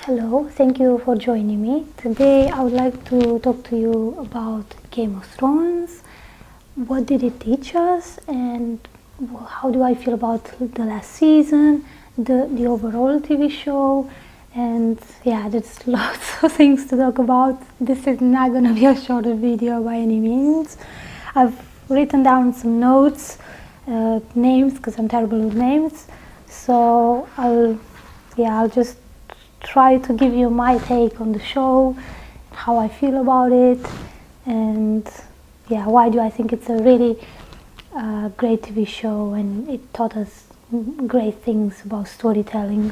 Hello, thank you for joining me. Today I would like to talk to you about Game of Thrones. What did it teach us, and how do I feel about the last season, the overall TV show, and yeah, there's lots of things to talk about. This is not going to be a short video by any means. I've written down some notes, names, because I'm terrible with names, so I'll just try to give you my take on the show, how I feel about it, and yeah, why do I think it's a really great TV show and it taught us great things about storytelling.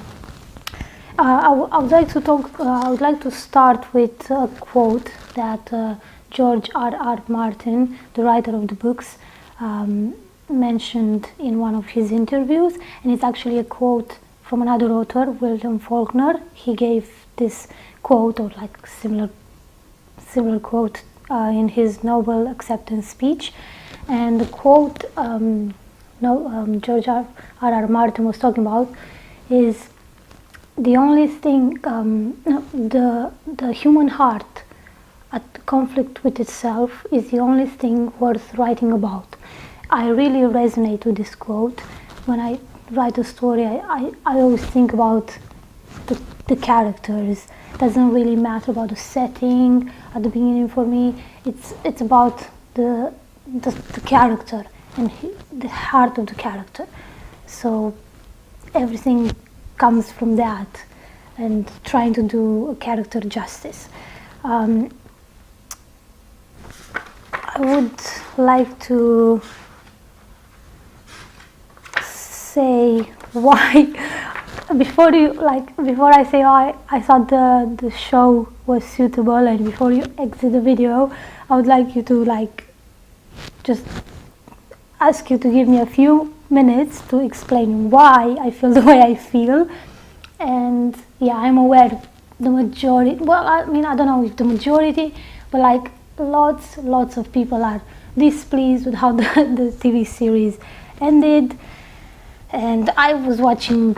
I would like to talk. I would like to start with a quote that George R.R. Martin, the writer of the books, mentioned in one of his interviews, and it's actually a quote from another author, William Faulkner. He gave this quote, or like similar quote, in his Nobel acceptance speech. And the quote George R.R. Martin was talking about is the only thing, the human heart at conflict with itself is the only thing worth writing about. I really resonate with this quote. When I write a story, I always think about the characters. It doesn't really matter about the setting at the beginning for me. It's about the character and the heart of the character. So everything comes from that, and trying to do a character justice. I would like to say why before I say why I thought the show was suitable, and before you exit the video, I would like you to just ask you to give me a few minutes to explain why I feel the way I feel. And yeah, I'm aware the majority, well, I mean, I don't know if the majority, but lots of people are displeased with how the TV series ended. And I was watching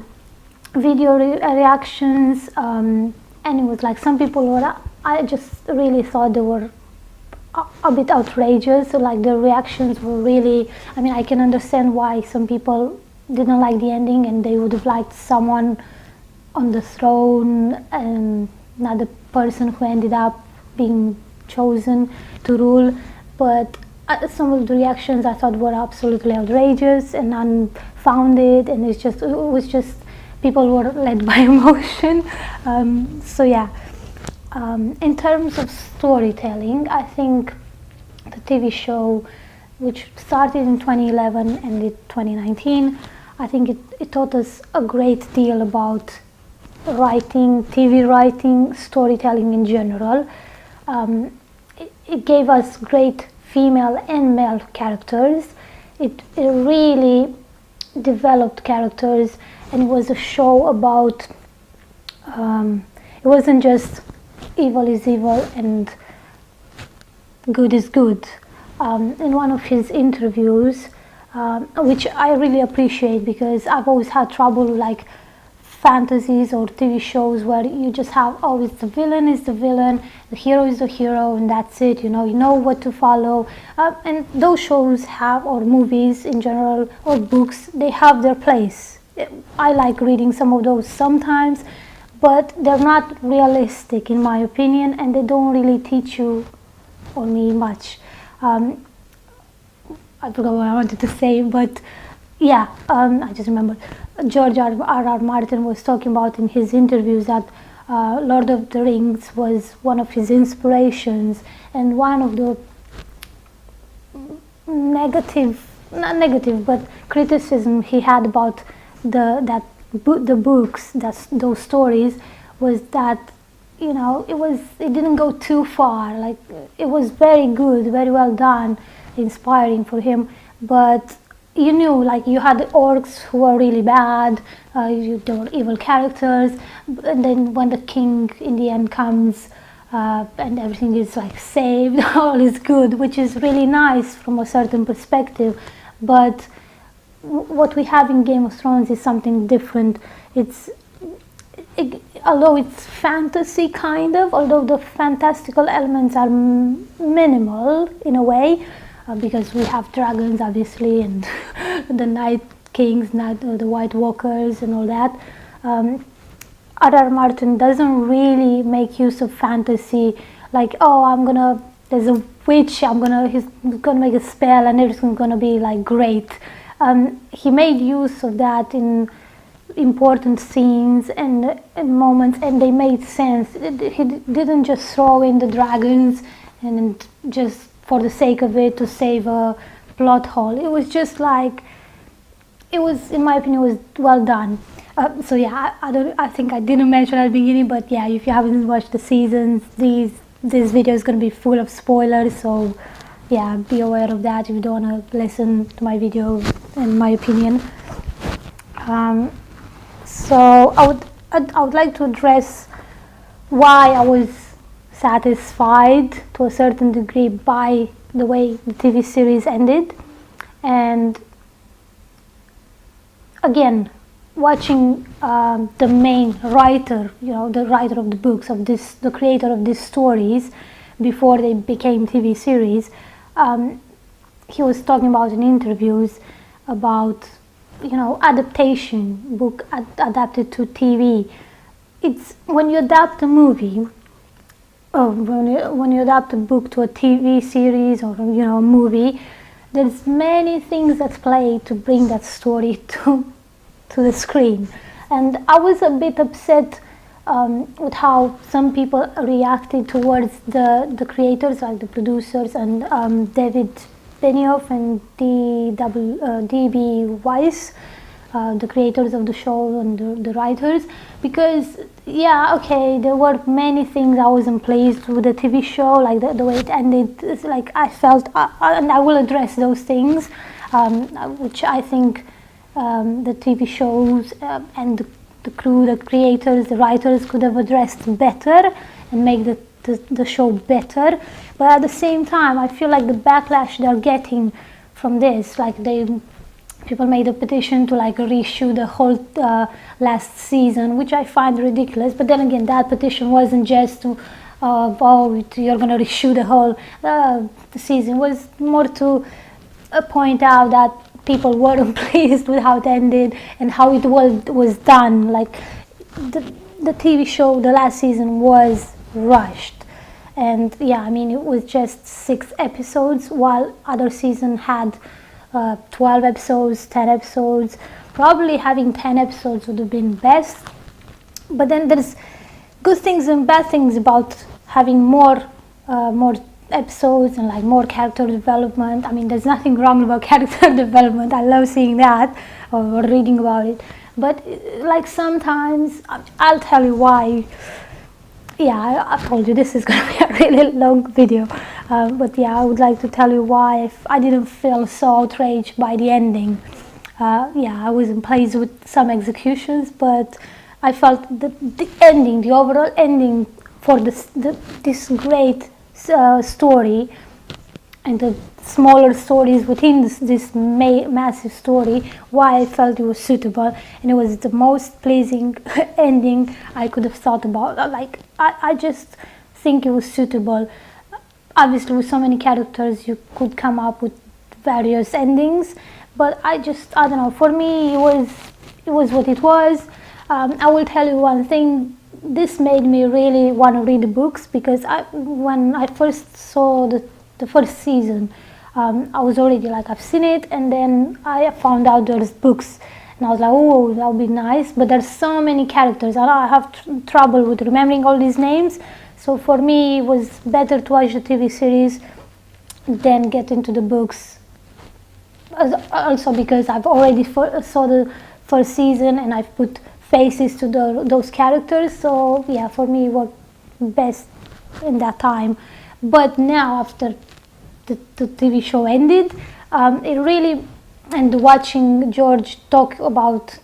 video reactions, and it was like some people were, I just really thought they were a bit outrageous. So like the reactions were really, I mean, I can understand why some people didn't like the ending and they would have liked someone on the throne and not the person who ended up being chosen to rule. But some of the reactions I thought were absolutely outrageous and unfounded, and it was just people were led by emotion. So yeah, in terms of storytelling, I think the TV show, which started in 2011 and ended 2019, I think it taught us a great deal about writing, TV writing, storytelling in general. It gave us great female and male characters. It really developed characters, and it was a show about, it wasn't just evil is evil and good is good. In one of his interviews, which I really appreciate, because I've always had trouble with like fantasies or TV shows where you just have, oh, it's the villain is the villain, the hero is the hero, and that's it, you know what to follow. And those shows have, or movies in general, or books, they have their place. I like reading some of those sometimes, but they're not realistic in my opinion, and they don't really teach you or me much. I forgot what I wanted to say, but yeah, I just remembered. George R.R. Martin was talking about in his interviews that Lord of the Rings was one of his inspirations, and one of the not negative, but criticism he had about the books, those stories, was that, it didn't go too far. Like, it was very good, very well done, inspiring for him, but you knew, like, you had the orcs who were really bad, they were evil characters, and then when the king in the end comes, and everything is like saved, all is good, which is really nice from a certain perspective. But what we have in Game of Thrones is something different. although it's fantasy kind of, although the fantastical elements are minimal in a way, because we have dragons obviously, and the night kings, the white walkers and all that. R.R. Martin doesn't really make use of fantasy, like, oh, there's a witch, he's gonna make a spell and everything's gonna be like great. He made use of that in important scenes and moments, and they made sense. He didn't just throw in the dragons and just for the sake of it to save a plot hole. It was just like, it was, in my opinion, was well done. So yeah, I think I didn't mention at the beginning, but yeah, if you haven't watched the seasons, this video is going to be full of spoilers, so yeah, be aware of that if you don't want to listen to my video and my opinion. So I would like to address why I was satisfied to a certain degree by the way the TV series ended, and again, watching the main writer, the writer of the books, the creator of these stories, before they became TV series, he was talking about in interviews about, adaptation, book adapted to TV. It's when you adapt a movie, or when you adapt a book to a TV series or a movie, there's many things that play to bring that story to the screen. And I was a bit upset with how some people reacted towards the creators, like the producers and David Benioff and D.B. Weiss, the creators of the show and the writers, because there were many things I wasn't pleased with the TV show, like the way it ended. It's like I felt, and I will address those things, which I think the TV shows and the crew, the creators, the writers could have addressed better and make the show better. But at the same time, I feel like the backlash they're getting from this, like people made a petition to like reissue the whole last season, which I find ridiculous. But then again, that petition wasn't just to you're gonna reissue the whole the season. It was more to point out that people weren't pleased with how it ended and how it was done. Like the TV show, the last season was rushed, and it was just 6 episodes, while other season had 12 episodes, 10 episodes. Probably having 10 episodes would have been best, but then there's good things and bad things about having more episodes and like more character development. I mean, there's nothing wrong about character development. I love seeing that or reading about it, but like sometimes, I'll tell you why. I've told you this is going to be a really long video, but I would like to tell you why I didn't feel so outraged by the ending. I wasn't pleased with some executions, but I felt the ending, the overall ending for this great story, and the smaller stories within this massive story, why I felt it was suitable, and it was the most pleasing ending I could have thought about. Like I just think it was suitable. Obviously, with so many characters, you could come up with various endings, but I don't know. For me, it was what it was. I will tell you one thing. This made me really want to read the books, because when I first saw the first season, I was already like, I've seen it, and then I found out there's books, and I was like, oh, that would be nice. But there's so many characters, and I have trouble with remembering all these names. So for me, it was better to watch the TV series than get into the books. Also because I've already saw the first season, and I've put faces to those characters. So for me, it worked best in that time. But now, after the TV show ended, it really, and watching George talk about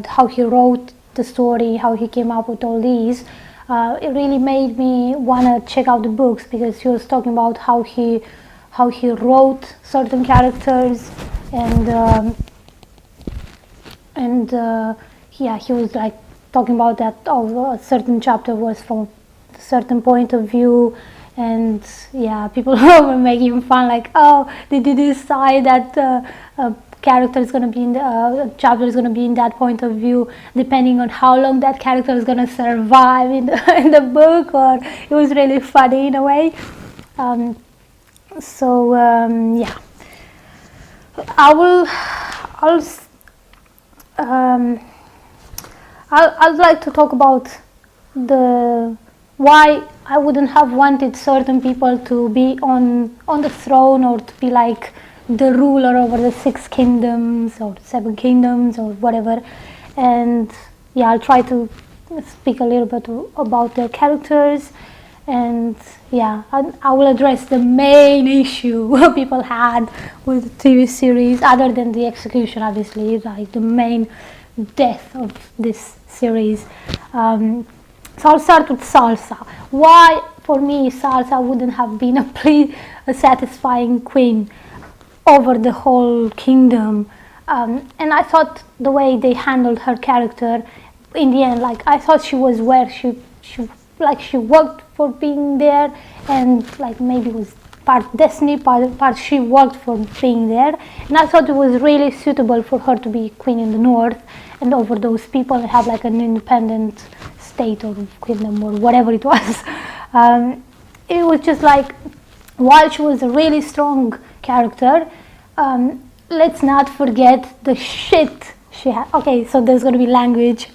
how he wrote the story, how he came up with all these, it really made me want to check out the books, because he was talking about how he wrote certain characters, and he was like talking about that a certain chapter was from a certain point of view, and yeah, people were making fun like, oh, did you decide that character is going to be in the chapter is going to be in that point of view, depending on how long that character is going to survive in the in the book? Or it was really funny in a way. Yeah, I'd like to talk about the why I wouldn't have wanted certain people to be on the throne, or to be like the ruler over the 6 kingdoms or 7 kingdoms or whatever. And yeah, I'll try to speak a little bit about their characters, and yeah, I will address the main issue people had with the TV series, other than the execution, obviously, like the main death of this series. So I'll start with Salsa. Why, for me, Salsa wouldn't have been a satisfying queen over the whole kingdom. And I thought the way they handled her character, in the end, like, I thought she was where she worked for being there, and like maybe it was part destiny, part she worked for being there. And I thought it was really suitable for her to be queen in the north, and over those people, and have like an independent state or kingdom or whatever it was. It was just like, while she was a really strong character, let's not forget the shit she had. Okay, so there's going to be language.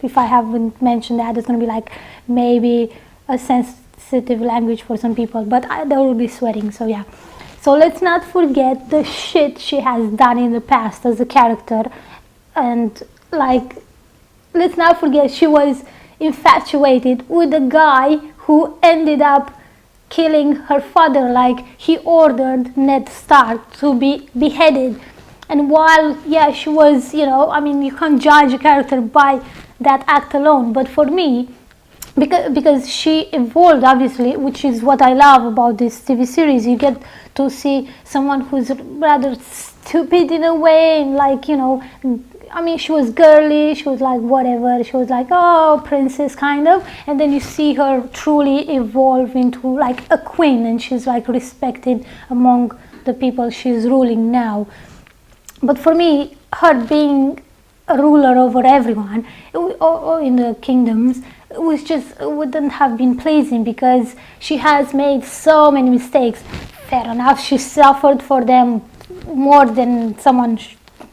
If I haven't mentioned that, there's going to be like maybe a sensitive language for some people, but they will be sweating. So yeah, so let's not forget the shit she has done in the past as a character, and like, let's not forget she was infatuated with a guy who ended up killing her father. Like, he ordered Ned Stark to be beheaded. And while, yeah, she was, I mean, you can't judge a character by that act alone, but for me, because she evolved, obviously, which is what I love about this TV series, you get to see someone who's rather stupid in a way, and like, I mean, she was girly, she was like whatever, she was like, oh, princess kind of, and then you see her truly evolve into like a queen, and she's like respected among the people she's ruling now. But for me, her being a ruler over everyone in the kingdoms, it wouldn't have been pleasing, because she has made so many mistakes. Fair enough, she suffered for them more than someone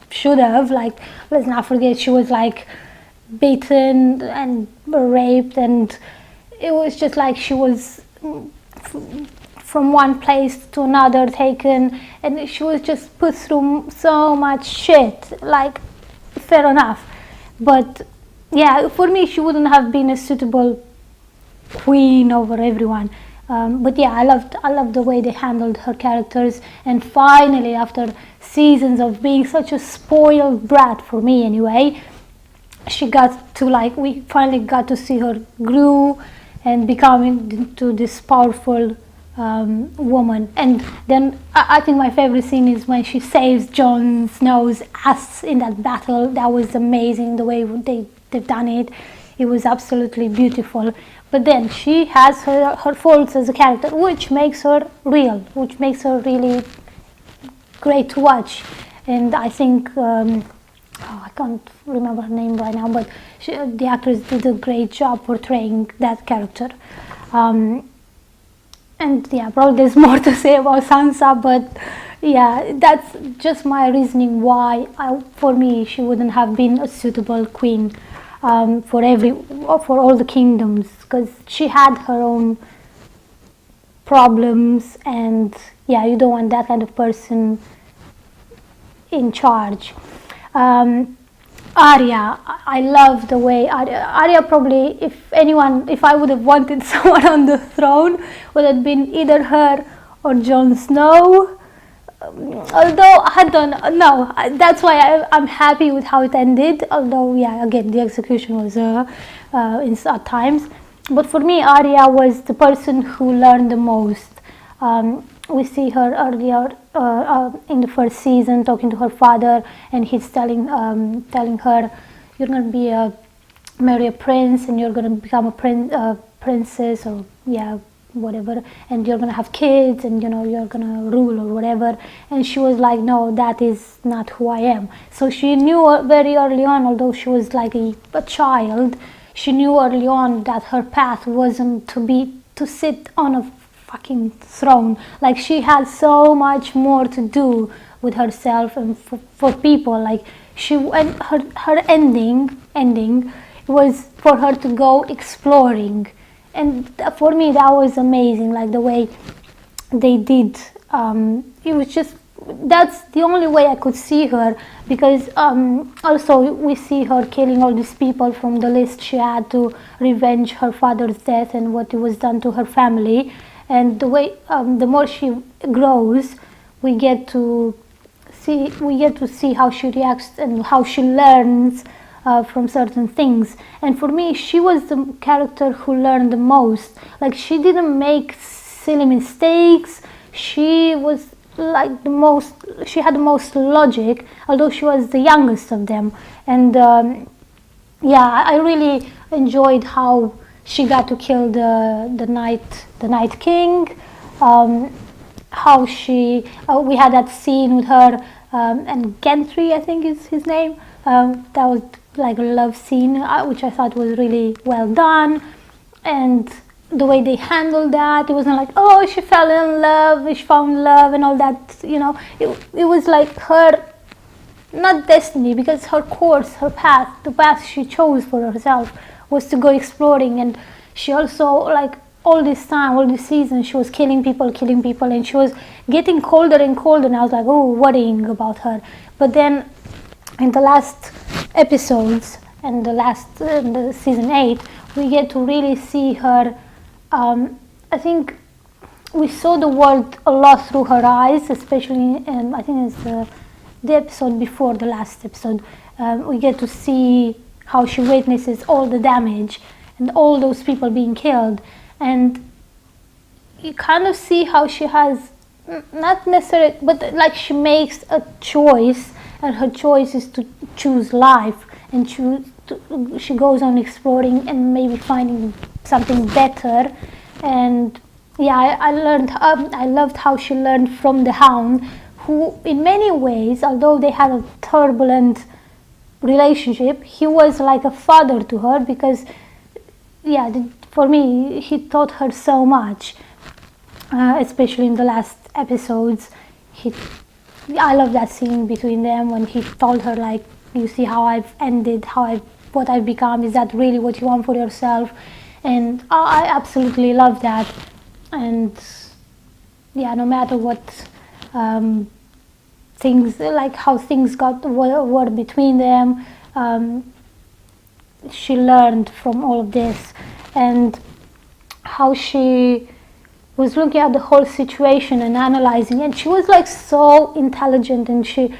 should have. Like, let's not forget, she was like beaten and raped, and it was just like she was from one place to another taken, and she was just put through so much shit. Like, fair enough, but yeah, for me, she wouldn't have been a suitable queen over everyone. But yeah, I loved the way they handled her characters, and finally, after seasons of being such a spoiled brat, for me anyway, we finally got to see her grew and becoming into this powerful woman. And then I think my favorite scene is when she saves Jon Snow's ass in that battle. That was amazing, the way they've done it. It was absolutely beautiful. But then she has her faults as a character, which makes her real, which makes her really great to watch. And I think, I can't remember her name right now, but the actress did a great job portraying that character. And yeah, probably there's more to say about Sansa, but yeah, that's just my reasoning why, for me, she wouldn't have been a suitable queen for all the kingdoms, because she had her own problems, and yeah, you don't want that kind of person in charge. Arya, I love the way Arya probably, if I would have wanted someone on the throne, would have been either her or Jon Snow. Although I don't know, that's why I'm happy with how it ended. Although, yeah, again, the execution was at times. But for me, Arya was the person who learned the most. We see her earlier in the first season talking to her father, and he's telling her, "You're going to be a marry a prince and you're gonna become a princess, or whatever, and you're gonna have kids, and you're gonna rule or whatever. And she was like, no, that is not who I am. So she knew very early on, although she was like a child, she knew early on that her path wasn't to sit on a fucking throne. Like, she had so much more to do with herself and for people. Like, her ending was for her to go exploring. And for me, that was amazing, like the way they did. It was just, that's the only way I could see her, because also we see her killing all these people from the list she had to revenge her father's death and what was done to her family. And the way, the more she grows, we get to see how she reacts and how she learns from certain things. And for me, she was the character who learned the most. Like, she didn't make silly mistakes. She was like she had the most logic, although she was the youngest of them. And I really enjoyed how she got to kill the Night King. How we had that scene with her and Gentry, I think is his name. That was like a love scene, which I thought was really well done. And the way they handled that, it wasn't like, oh, she fell in love, she found love and all that, it was like her, not destiny, because her course, her path, the path she chose for herself was to go exploring. And she also, like, all this time, all this season, she was killing people, and she was getting colder and colder, and I was like, oh, worrying about her. But then in the last episodes and the season 8, we get to really see her. I think we saw the world a lot through her eyes, especially I think it's the episode before the last episode. We get to see how she witnesses all the damage and all those people being killed, and you kind of see how she has, not necessarily, but like, she makes a choice, and her choice is to choose life, and she goes on exploring and maybe finding something better. And I loved how she learned from the Hound, who in many ways, although they had a turbulent relationship, he was like a father to her, because for me, he taught her so much, especially in the last episodes. I love that scene between them when he told her, like, you see how I've ended, what I've become, is that really what you want for yourself? And I absolutely love that. And no matter what things, like how things were between them, she learned from all of this, and how she was looking at the whole situation and analyzing, and she was like so intelligent, and she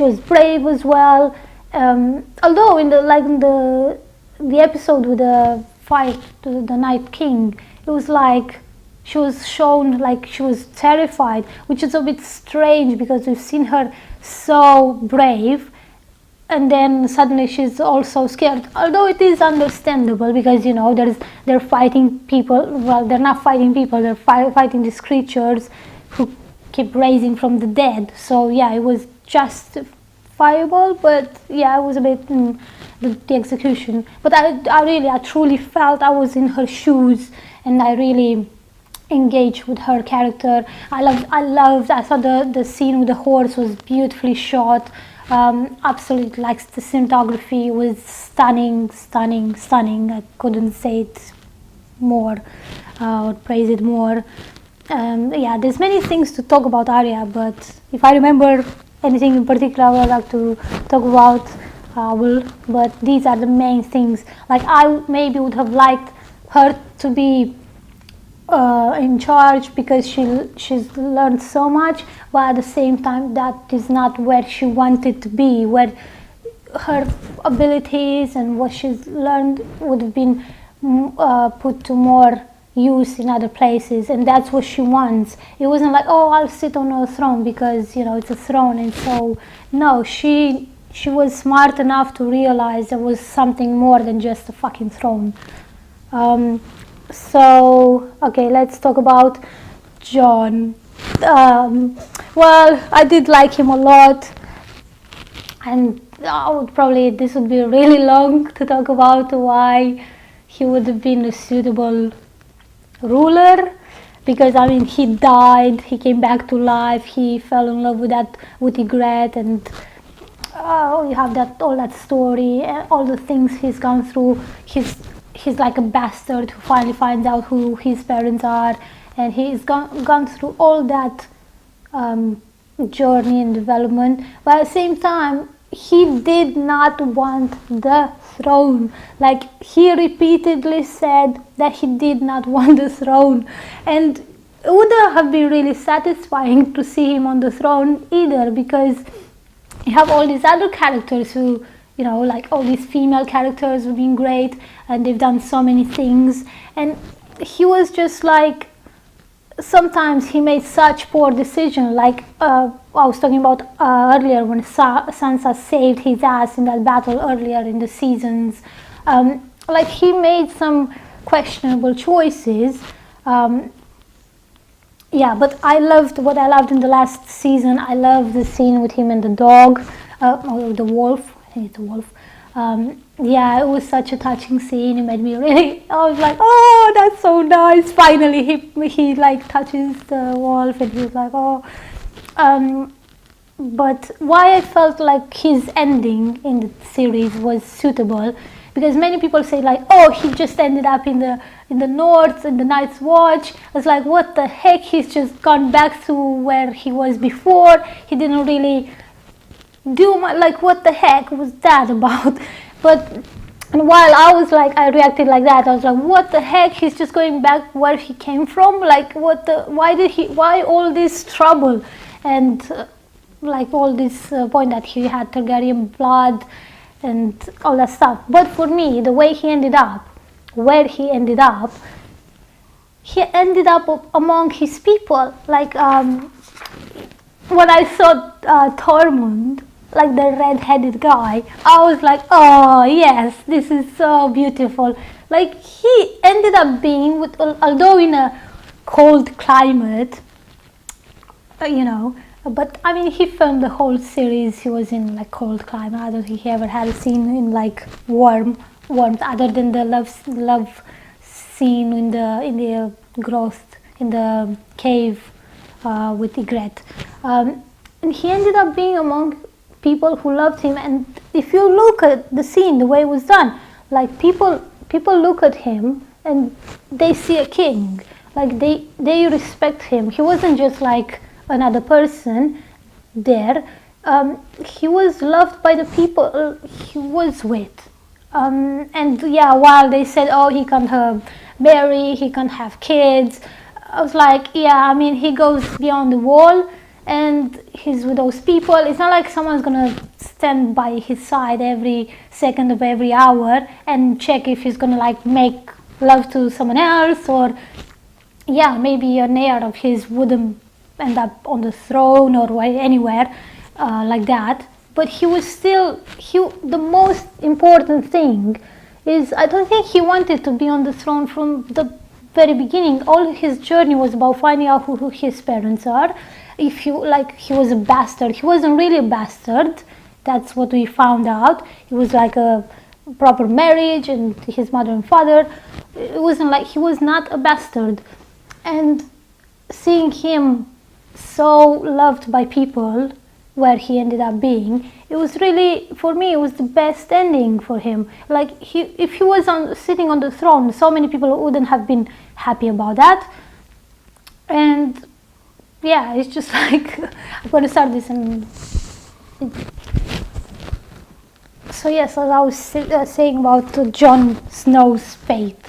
was brave as well. Although in the episode with the fight to the Night King, it was like she was shown like she was terrified, which is a bit strange because we've seen her so brave, and then suddenly she's also scared. Although it is understandable, because they're fighting people. Well, they're not fighting people, they're fighting these creatures who keep raising from the dead. So it was justifiable, but it was a bit the execution. But I truly felt I was in her shoes, and I really engaged with her character. I thought the scene with the horse was beautifully shot. Absolutely, like, the cinematography was stunning. I couldn't say it more or praise it more. There's many things to talk about Arya, but if I remember anything in particular I would like to talk about, I will. But these are the main things. Like, I maybe would have liked her to be in charge, because she's learned so much, but at the same time that is not where she wanted to be, where her abilities and what she's learned would have been put to more use in other places, and that's what she wants. It wasn't like, oh, I'll sit on a throne because it's a throne. And so no, she she was smart enough to realize there was something more than just a fucking throne. So, okay, let's talk about Jon. Well, I did like him a lot, and this would be really long to talk about why he would have been a suitable ruler, because I mean, he died, he came back to life, he fell in love with Ygritte, and you have all that story and all the things he's gone through. He's like a bastard who finally finds out who his parents are, and he's gone through all that journey and development. But at the same time, he did not want the throne. Like, he repeatedly said that he did not want the throne, and it wouldn't have been really satisfying to see him on the throne either, because you have all these other characters who, you know, like all these female characters have been great and they've done so many things, and he was just like, sometimes he made such poor decisions. Like I was talking about earlier, when Sansa saved his ass in that battle earlier in the seasons. Like, he made some questionable choices. Yeah, but what I loved in the last season. I loved the scene with him and the dog, or the wolf. I think it's a wolf. Yeah, it was such a touching scene. It made me really, I was like, oh, that's so nice. Finally, he like touches the wolf, and he was like, oh. But why I felt like his ending in the series was suitable, because many people say like, oh, he just ended up in the north, in the Night's Watch. It's like, what the heck? He's just gone back to where he was before. He didn't really do much. Like, what the heck was that about? And while I reacted like that, I was like, what the heck? He's just going back where he came from. Like, why all this trouble? And like all this point that he had Targaryen blood and all that stuff. But for me, the way he ended up, where he ended up among his people. Like, when I saw Tormund, like the red-headed guy, I was like, oh yes, this is so beautiful. Like, he ended up being, although in a cold climate, you know, but I mean, he filmed the whole series, he was in like cold climate. I don't think he ever had a scene in like warmth, other than the love scene in the growth in the cave with Ygritte. And he ended up being among people who loved him. And if you look at the scene, the way it was done, like, people look at him and they see a king. Like, they respect him. He wasn't just like another person there. He was loved by the people he was with. And yeah, while they said, oh, he can't marry, he can't have kids, I was like, yeah, I mean, he goes beyond the wall and he's with those people. It's not like someone's gonna stand by his side every second of every hour and check if he's gonna like make love to someone else, or yeah, maybe an heir of his wouldn't end up on the throne or anywhere like that. But he was still, the most important thing is, I don't think he wanted to be on the throne from the very beginning. All his journey was about finding out who his parents are. If you like, he was a bastard. He wasn't really a bastard. That's what we found out. He was like a proper marriage, and his mother and father. It wasn't like, he was not a bastard. And seeing him so loved by people, where he ended up being, it was really, for me, it was the best ending for him. Like, if he was sitting on the throne, so many people wouldn't have been happy about that. And yeah, it's just like, I'm going to start this. And so yes, as I was saying about Jon Snow's fate,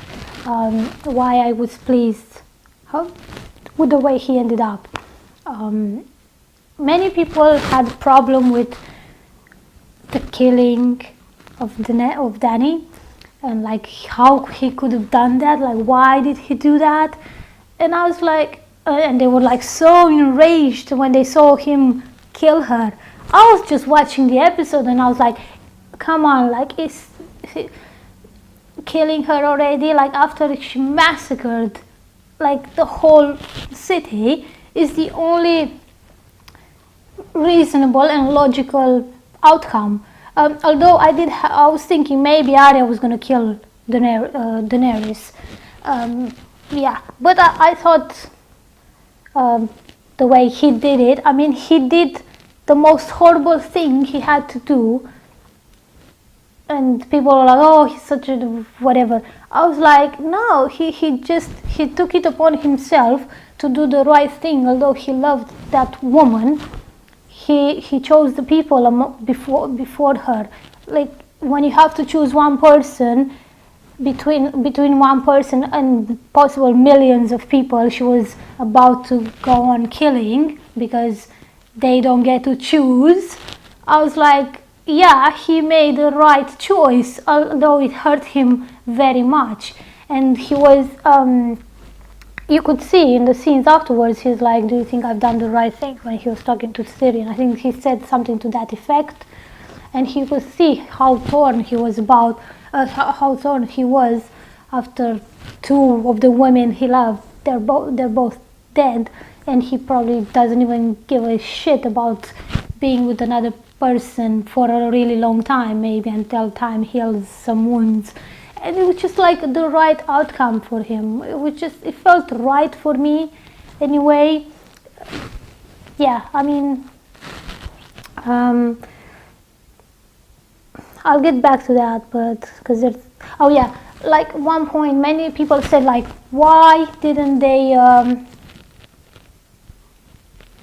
why I was pleased with the way he ended up. Many people had a problem with the killing of Dany, and like how he could have done that. Like, why did he do that? And I was like, and they were like so enraged when they saw him kill her. I was just watching the episode and I was like, come on, like, is killing her already, like after she massacred like the whole city, is the only reasonable and logical outcome. Although I was thinking maybe Arya was gonna kill Daenerys. Yeah, but I thought the way he did it, I mean, he did the most horrible thing he had to do, and people were like, oh, he's such a whatever. I was like, no, he took it upon himself to do the right thing. Although he loved that woman, he chose the people before her. Like, when you have to choose one person between one person and possible millions of people she was about to go on killing because they don't get to choose, I was like, yeah, he made the right choice, although it hurt him very much. And he was, you could see in the scenes afterwards, he's like, do you think I've done the right thing, when he was talking to Tyrion. I think he said something to that effect. And he could see how torn he was how torn he was after two of the women he loved. They're both dead, and he probably doesn't even give a shit about being with another person for a really long time, maybe until time heals some wounds. And it was just like the right outcome for him. It felt right for me anyway. Yeah, I mean, I'll get back to that, but because there's, oh yeah, like one point many people said like, why didn't they,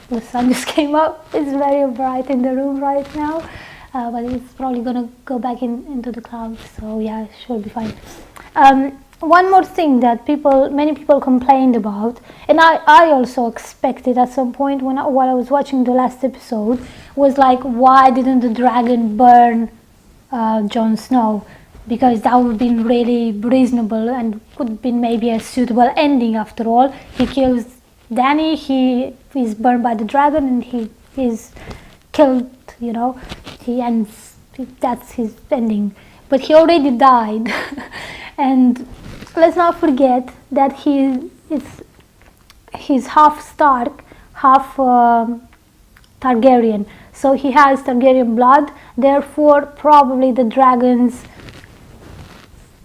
the sun just came up, it's very bright in the room right now, but it's probably gonna go back into the clouds, so yeah, it should be fine. One more thing that many people complained about, and I also expected at some point while I was watching the last episode, was like, why didn't the dragon burn Jon Snow? Because that would have been really reasonable and would have been maybe a suitable ending. After all, he kills Dany, he is burned by the dragon, and he is killed, you know, that's his ending. But he already died. And let's not forget that he's half Stark, half Targaryen. So he has Targaryen blood, therefore probably the dragons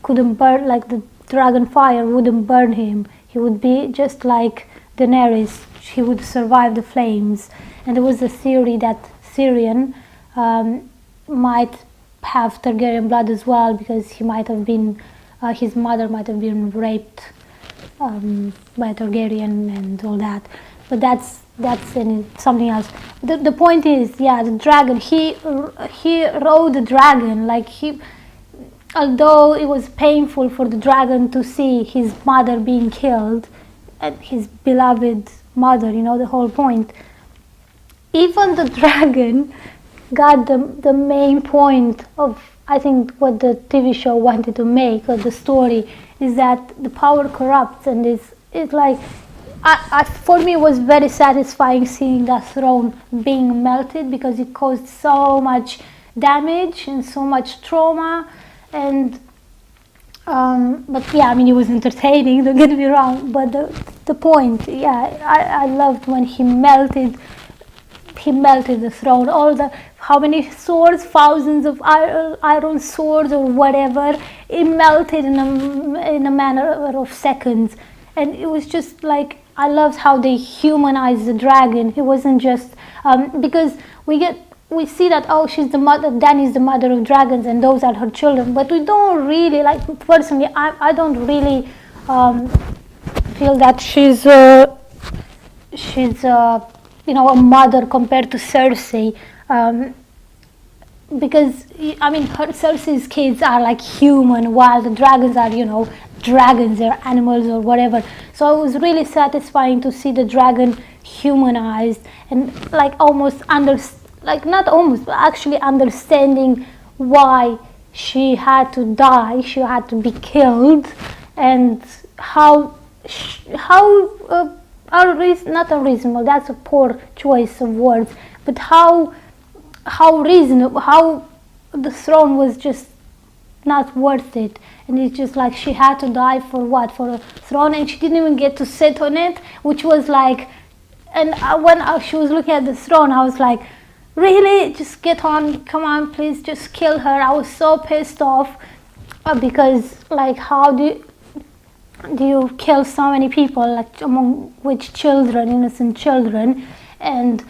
couldn't burn, like the dragon fire wouldn't burn him. He would be just like Daenerys, he would survive the flames. And there was a theory that Tyrion might have Targaryen blood as well, because he might have been, his mother might have been raped by a Targaryen and all that. But that's something else. The point is, yeah, the dragon, he rode the dragon, like although it was painful for the dragon to see his mother being killed, and his beloved mother, you know, the whole point, even the dragon got the main point of, I think, what the TV show wanted to make, or the story, is that the power corrupts, and it's like, for me it was very satisfying seeing that throne being melted, because it caused so much damage and so much trauma. And but yeah, I mean, it was entertaining, don't get me wrong, but the point, yeah, I loved when he melted the throne, how many swords, thousands of iron swords or whatever, it melted in a matter of seconds. And it was just like, I loved how they humanized the dragon. It wasn't just because we see that, oh, she's the mother, Dany's the mother of dragons, and those are her children. But we don't really, like, personally, I don't really feel that she's you know, a mother compared to Cersei. Because, I mean, Cersei's kids are like human, while the dragons are, you know, dragons, they're animals or whatever. So it was really satisfying to see the dragon humanized, and like almost not almost, but actually understanding why she had to die, she had to be killed, and how not unreasonable, that's a poor choice of words, but how how reasonable, how the throne was just not worth it. And it's just like she had to die for what? For a throne, and she didn't even get to sit on it, which was like, and when she was looking at the throne, I was like, really? Just get on, come on, please just kill her. I was so pissed off because like, how do you kill so many people, like among which children, innocent children, and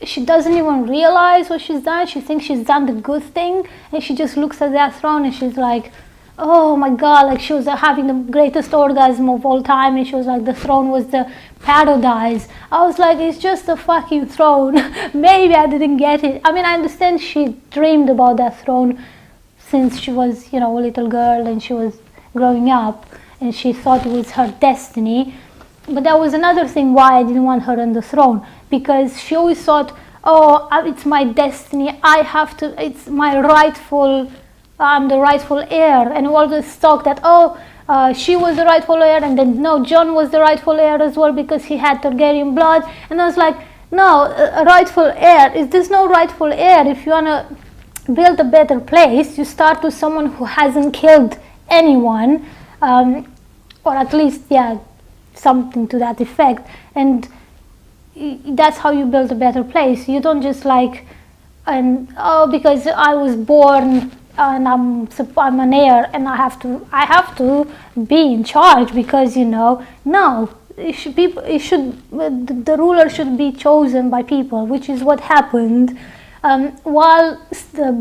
she doesn't even realize what she's done. She thinks she's done the good thing, and she just looks at that throne and she's like, oh my god, like she was having the greatest orgasm of all time, and she was like, the throne was the paradise. I was like, it's just a fucking throne. Maybe I didn't get it. I mean, I understand she dreamed about that throne since she was, you know, a little girl and she was growing up, and she thought it was her destiny. But that was another thing why I didn't want her on the throne, because she always thought, oh, it's my destiny, I have to, it's my rightful, I'm the rightful heir, and all this talk that, she was the rightful heir, and then no, John was the rightful heir as well because he had Targaryen blood. And I was like, no, a rightful heir, there's no rightful heir. If you want to build a better place, you start with someone who hasn't killed anyone, or at least, yeah, something to that effect, and that's how you build a better place. You don't just like, and because I was born and I'm an heir and I have to be in charge because, you know, no, the ruler should be chosen by people, which is what happened. While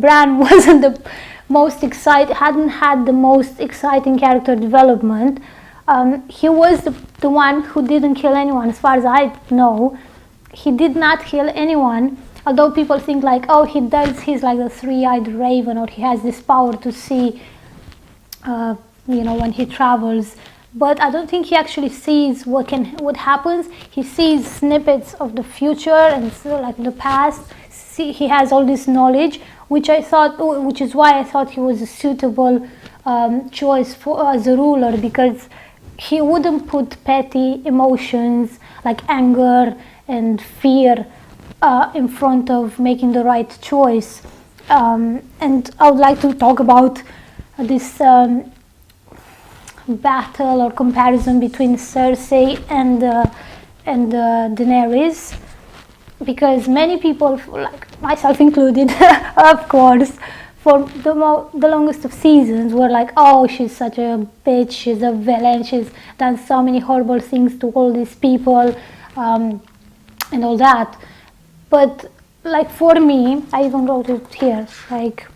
Bran wasn't the most hadn't had the most exciting character development, he was the one who didn't kill anyone. As far as I know, he did not kill anyone, although people think like, oh, he does, he's like the three-eyed raven, or he has this power to see, you know, when he travels. But I don't think he actually sees what happens. He sees snippets of the future and so, like the past. He has all this knowledge, which is why I thought he was a suitable choice as a ruler, because he wouldn't put petty emotions like anger and fear in front of making the right choice. And I would like to talk about this battle or comparison between Cersei and Daenerys, because many people, like myself included, of course, for the longest of seasons were like, oh, she's such a bitch, she's a villain, she's done so many horrible things to all these people, and all that. But like for me, I even wrote it here, like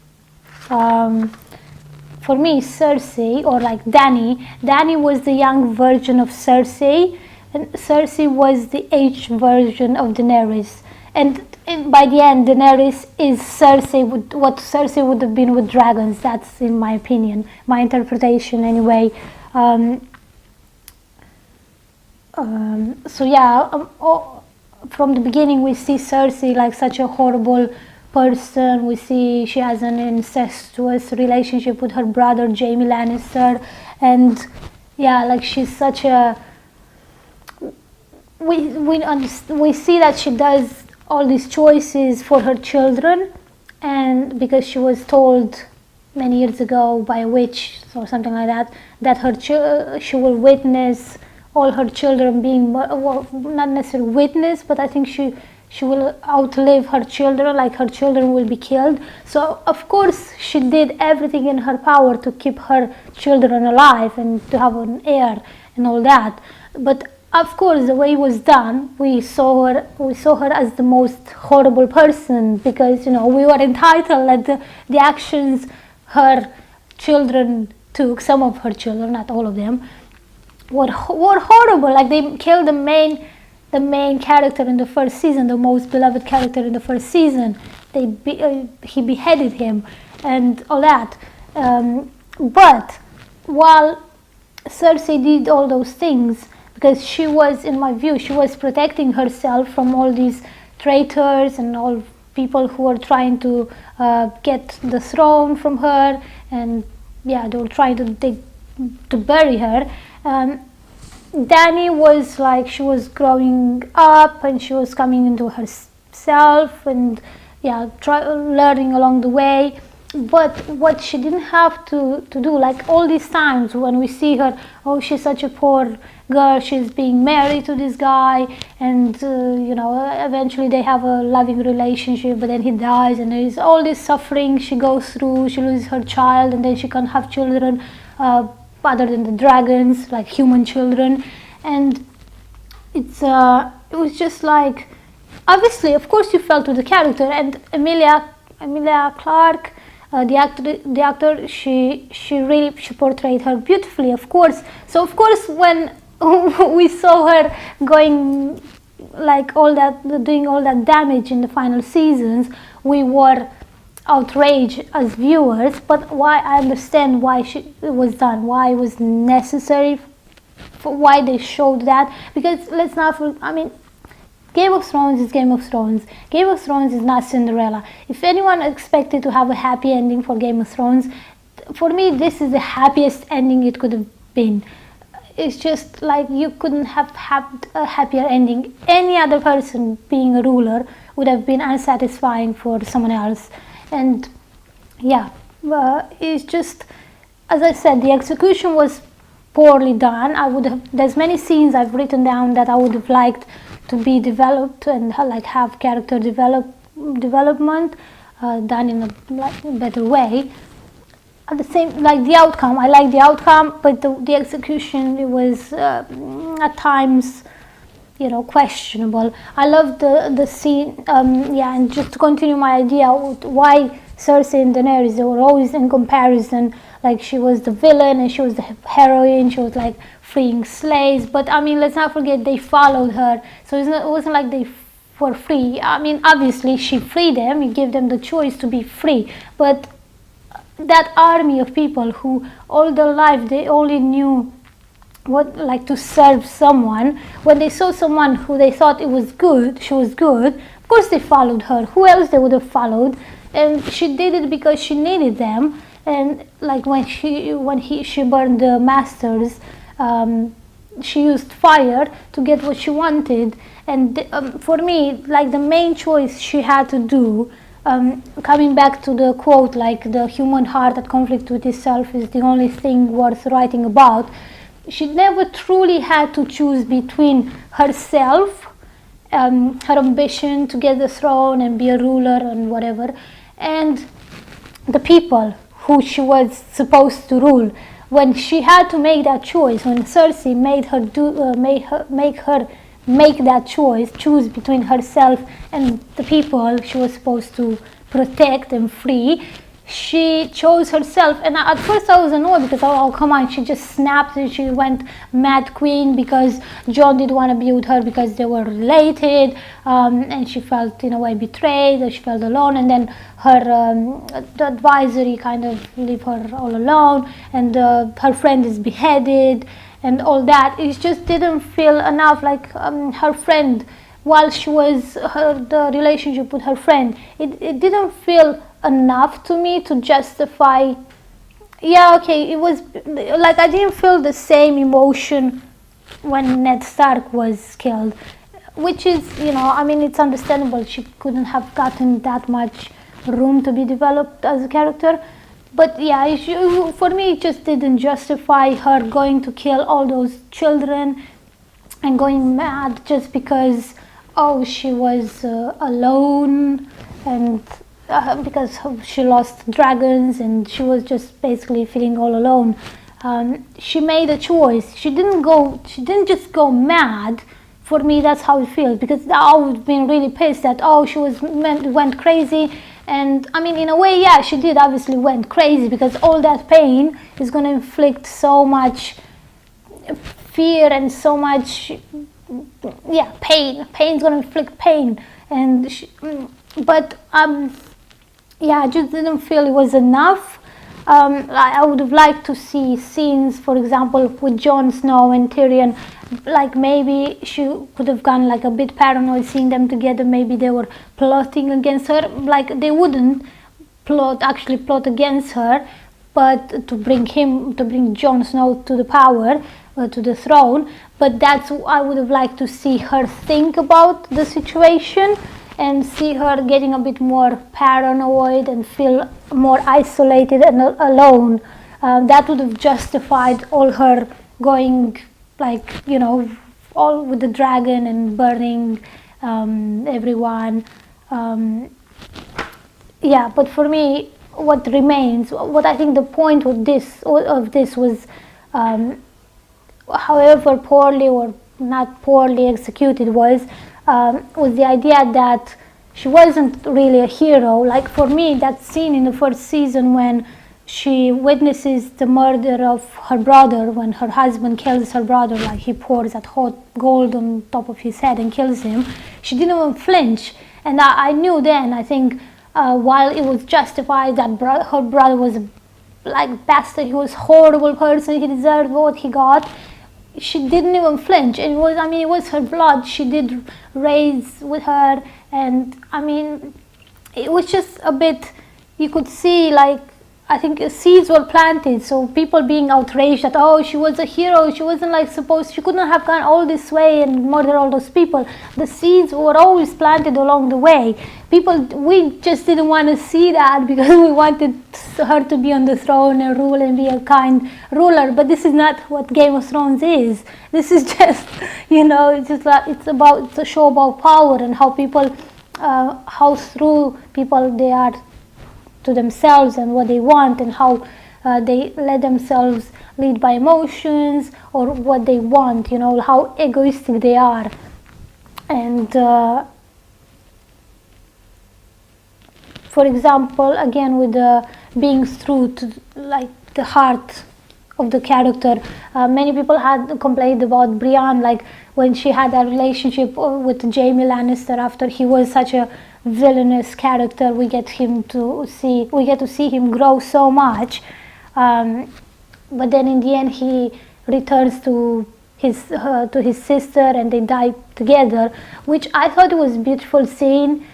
for me, Cersei, or like Dany was the young version of Cersei, and Cersei was the aged version of Daenerys. And by the end, Daenerys is Cersei, what Cersei would have been with dragons. That's, in my opinion, my interpretation anyway. So yeah, from the beginning we see Cersei like such a horrible person. We see she has an incestuous relationship with her brother Jaime Lannister, and yeah, like she's such a, we see that she does all these choices for her children, and because she was told many years ago by a witch or something like that, that she will witness all her children being, well, not necessarily witness, but I think she will outlive her children, like her children will be killed. So of course she did everything in her power to keep her children alive and to have an heir and all that. But of course, the way it was done, we saw her as the most horrible person, because, you know, we were entitled that the actions her children took, some of her children, not all of them, were horrible. Like they killed the main character in the first season, the most beloved character in the first season. He beheaded him and all that. But while Cersei did all those things, because she was, in my view, she was protecting herself from all these traitors and all people who were trying to get the throne from her, and yeah, they were trying to bury her. Dany was like, she was growing up and she was coming into herself, and learning along the way. But what she didn't have to do, like all these times when we see her, oh, she's such a poor girl, she's being married to this guy, and eventually they have a loving relationship, but then he dies, and there is all this suffering she goes through. She loses her child, and then she can't have children other than the dragons, like human children. And it was just like, obviously, of course, you felt to the character. And Emilia Clarke, the actor, she portrayed her beautifully, of course. So of course, when we saw her going like doing all that damage in the final seasons, we were outraged as viewers. But I understand why it was done, why it was necessary, why they showed that. Because let's not, Game of Thrones is Game of Thrones. Game of Thrones is not Cinderella. If anyone expected to have a happy ending for Game of Thrones, for me this is the happiest ending it could have been. It's just like you couldn't have had a happier ending. Any other person being a ruler would have been unsatisfying for someone else. And it's just, as I said, the execution was poorly done. There's many scenes I've written down that I would have liked to be developed and have character development done in a better way. At the same, the outcome, I like the outcome, but the execution, it was at times questionable. I love the scene, and just to continue my idea, why Cersei and Daenerys, they were always in comparison, like she was the villain and she was the heroine, she was like freeing slaves. But let's not forget, they followed her, so it wasn't like they were free. Obviously she freed them, you gave them the choice to be free, but that army of people who all their life they only knew what to serve someone, when they saw someone who they thought she was good, of course they followed her. Who else they would have followed? And she did it because she needed them. And when she burned the masters, she used fire to get what she wanted. And for me, the main choice she had to do, coming back to the quote, the human heart at conflict with itself is the only thing worth writing about. She never truly had to choose between herself, her ambition to get the throne and be a ruler and whatever, and the people who she was supposed to rule. When she had to make that choice, when Cersei made her make that choose between herself and the people she was supposed to protect and free, she chose herself. And at first I was annoyed because, oh come on, she just snapped and she went mad queen because Jon didn't want to be with her because they were related, and she felt in a way betrayed, and she felt alone, and then her the advisory kind of leave her all alone, and her friend is beheaded and all that. It just didn't feel enough. Her friend, while she was the relationship with her friend, it didn't feel enough to me to justify. It was I didn't feel the same emotion when Ned Stark was killed, which is, it's understandable. She couldn't have gotten that much room to be developed as a character. But for me, it just didn't justify her going to kill all those children and going mad just because, she was alone, and because she lost dragons and she was just basically feeling all alone. She made a choice. She didn't just go mad. For me, that's how it feels, because I would have been really pissed that, she went crazy. And in a way, she did obviously went crazy, because all that pain is going to inflict so much fear and so much pain. Pain's going to inflict pain. And I just didn't feel it was enough. I would have liked to see scenes, for example, with Jon Snow and Tyrion. Maybe she could have gone a bit paranoid seeing them together. Maybe they were plotting against her. They wouldn't plot against her, but to bring Jon Snow to the power, to the throne. But that's what I would have liked to see her think about the situation. and see her getting a bit more paranoid and feel more isolated and alone. That would have justified all her going, like, you know, all with the dragon and burning everyone. Yeah, but for me, what remains, what I think the point of this was, however poorly or not poorly executed, was the idea that she wasn't really a hero. Like, for me, that scene in the first season when she witnesses the murder of her brother, when her husband kills her brother, like he pours that hot gold on top of his head and kills him, she didn't even flinch. And I knew then, I think, while it was justified that her brother was like bastard, he was a horrible person, he deserved what he got, she didn't even flinch. It was, I mean, it was her blood. She did raise with her, and I mean, it was just a bit, you could see, like, I think seeds were planted, so people being outraged that, oh, she was a hero, she wasn't like supposed, she couldn't have gone all this way and murder all those people. The seeds were always planted along the way. People, we just didn't want to see that because we wanted her to be on the throne and rule and be a kind ruler, but this is not what Game of Thrones is. This is just, you know, it's just like, it's a show about power and how people, how through people they are to themselves and what they want, and how they let themselves lead by emotions or what they want, you know, how egoistic they are. And for example, again with being true to like the heart of the character, many people had complained about Brienne, like when she had that relationship with Jaime Lannister after he was such a villainous character. We get to see him grow so much, but then in the end he returns to his sister and they die together, which I thought was a beautiful scene.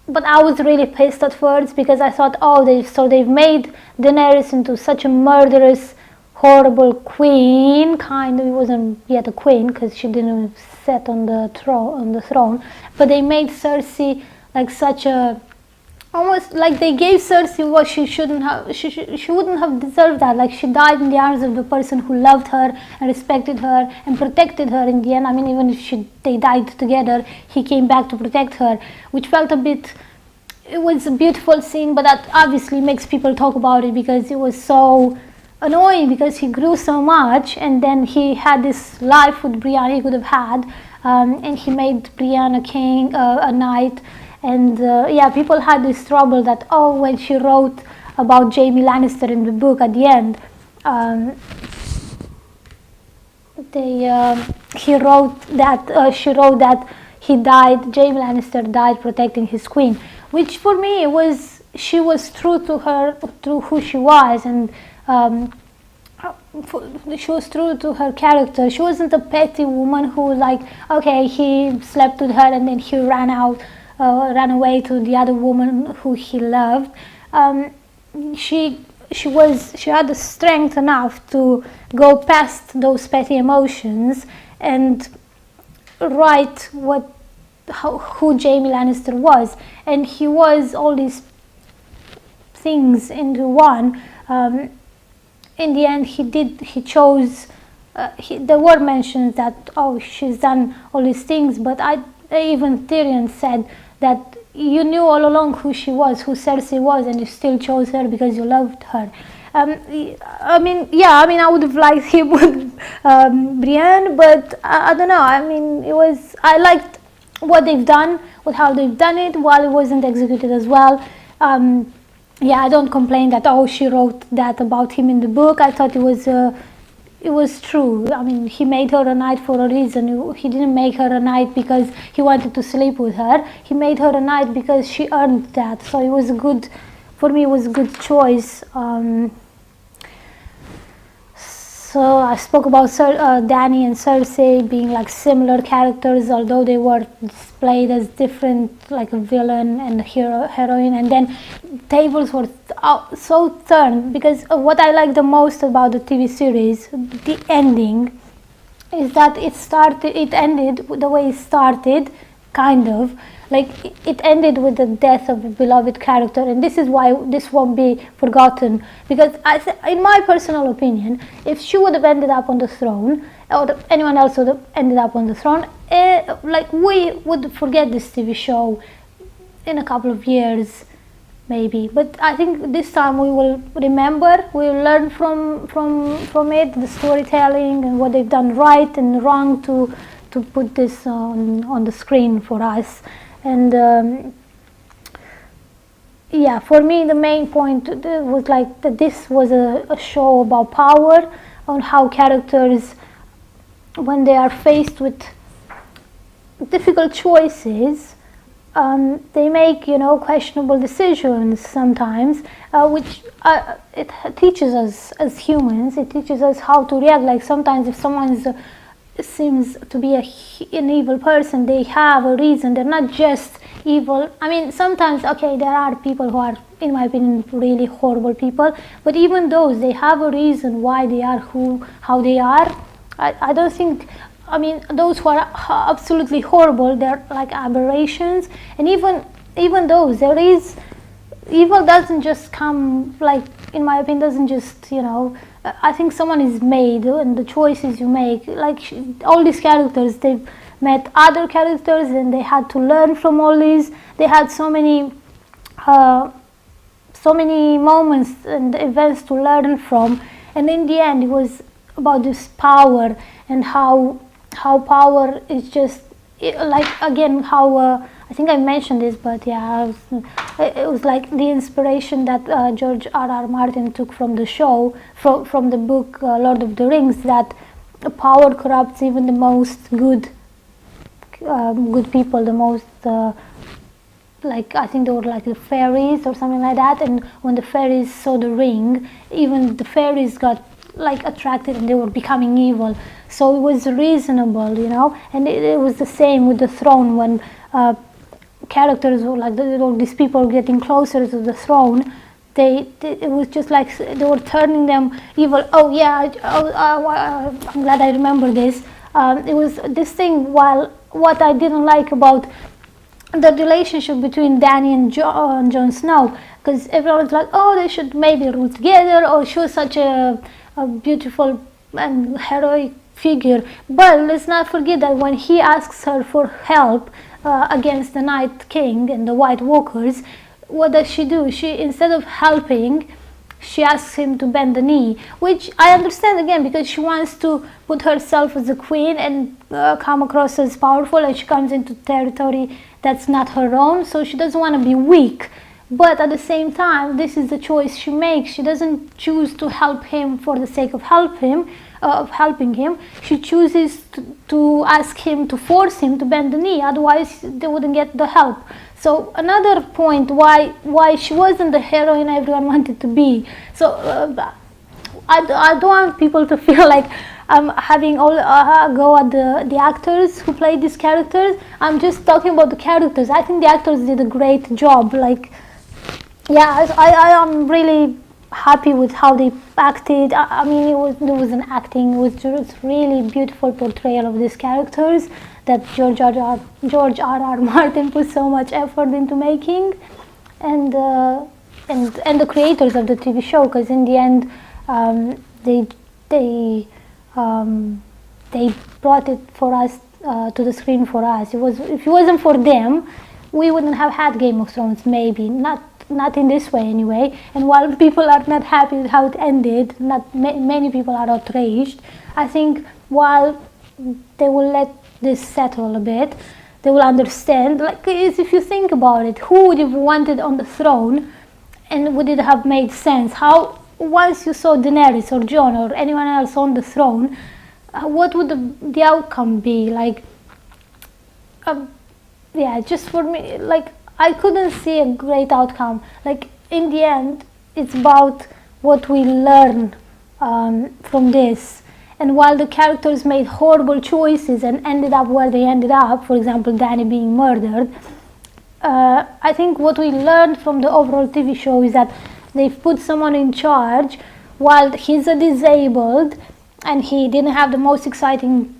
But I was really pissed at first because I thought, oh, they've made Daenerys into such a murderous, horrible queen. Kind of, it wasn't yet a queen because she didn't sit on the throne. But they made Cersei like such a, almost like they gave Cersei what she shouldn't have. She wouldn't have deserved that. Like, she died in the arms of the person who loved her and respected her and protected her in the end. I mean, even if they died together, he came back to protect her, which felt a bit, it was a beautiful scene, but that obviously makes people talk about it because it was so annoying, because he grew so much and then he had this life with Brienne he could have had, and he made Brienne a king, a knight. And yeah, people had this trouble that, oh, when she wrote about Jaime Lannister in the book at the end, she wrote that he died, Jaime Lannister died protecting his queen, which for me was, she was true to who she was, and she was true to her character. She wasn't a petty woman who, like, okay, he slept with her and then he ran away to the other woman who he loved. She had the strength enough to go past those petty emotions and write who Jaime Lannister was, and he was all these things into one. In the end, he chose. There were mentions that, oh, she's done all these things, but even Tyrion said that you knew all along who she was, who Cersei was, and you still chose her because you loved her. I mean, I would have liked him with Brienne, but I don't know. I mean, I liked what they've done, with how they've done it, while it wasn't executed as well. Yeah, I don't complain that, oh, she wrote that about him in the book. I thought it was true. I mean, he made her a knight for a reason. He didn't make her a knight because he wanted to sleep with her. He made her a knight because she earned that. So it was for me, it was a good choice. So I spoke about Dany and Cersei being like similar characters, although they were displayed as different, like a villain and a heroine. And then tables were so turned, because what I like the most about the TV series, the ending, is that it ended the way it started, kind of like it ended with the death of a beloved character, and this is why this won't be forgotten. Because in my personal opinion, if she would have ended up on the throne, or anyone else would have ended up on the throne, like we would forget this TV show in a couple of years maybe. But I think this time we will remember, we will learn from it, the storytelling and what they've done right and wrong to put this on the screen for us. And yeah, for me the main point was like that this was a show about power, on how characters, when they are faced with difficult choices, they make, questionable decisions sometimes, which it teaches us as humans. It teaches us how to react. Like sometimes if someone seems to be an evil person, they have a reason. They're not just evil. I mean, sometimes, okay, there are people who are, in my opinion, really horrible people, but even those, they have a reason why they are how they are. I don't think, I mean, those who are absolutely horrible, they're like aberrations. And even those, there is, evil doesn't just come, like, in my opinion, doesn't just, I think someone is made, and the choices you make, like all these characters, they've met other characters and they had to learn from all these. They had so many moments and events to learn from, and in the end it was about this power, and how power is just, like, again, how I think I mentioned this, but yeah, it was like the inspiration that George R.R. Martin took from the show, from the book Lord of the Rings, that power corrupts even the most good people, the most like, I think they were like the fairies or something like that, and when the fairies saw the ring, even the fairies got like attracted and they were becoming evil. So it was reasonable, and it was the same with the throne. When characters were like, all these people getting closer to the throne, it was just like they were turning them evil. Oh yeah, I'm glad I remember this. It was this thing, while what I didn't like about the relationship between Dany and Jon Snow, because everyone was like, oh, they should maybe rule together, or she was such a beautiful and heroic figure. But let's not forget that when he asks her for help against the Night King and the White Walkers, what does she do? She, instead of helping, she asks him to bend the knee, which I understand, again, because she wants to put herself as a queen and come across as powerful, and she comes into territory that's not her own, so she doesn't want to be weak. But at the same time, this is the choice she makes. She doesn't choose to help him for the sake of helping him. She chooses to ask him, to force him to bend the knee, otherwise they wouldn't get the help. So another point why she wasn't the heroine everyone wanted to be. So I don't want people to feel like I'm having all go at the actors who played these characters. I'm just talking about the characters. I think the actors did a great job. Like, yeah, I am really happy with how they acted. I mean, there was an acting. It was just really beautiful portrayal of these characters that George R.R. Martin put so much effort into making, and the creators of the TV show, because in the end they brought it for us to the screen for us. If it wasn't for them, we wouldn't have had Game of Thrones. Maybe not in this way anyway. And while people are not happy with how it ended, many people are outraged, I think while they will let this settle a bit, they will understand. Like, if you think about it, who would have wanted on the throne, and would it have made sense? How, once you saw Daenerys or Jon or anyone else on the throne, what would the outcome be? Like, yeah, just for me, like, I couldn't see a great outcome. Like, in the end, it's about what we learn from this. And while the characters made horrible choices and ended up where they ended up, for example, Dany being murdered, I think what we learned from the overall TV show is that they've put someone in charge while he's a disabled and he didn't have the most exciting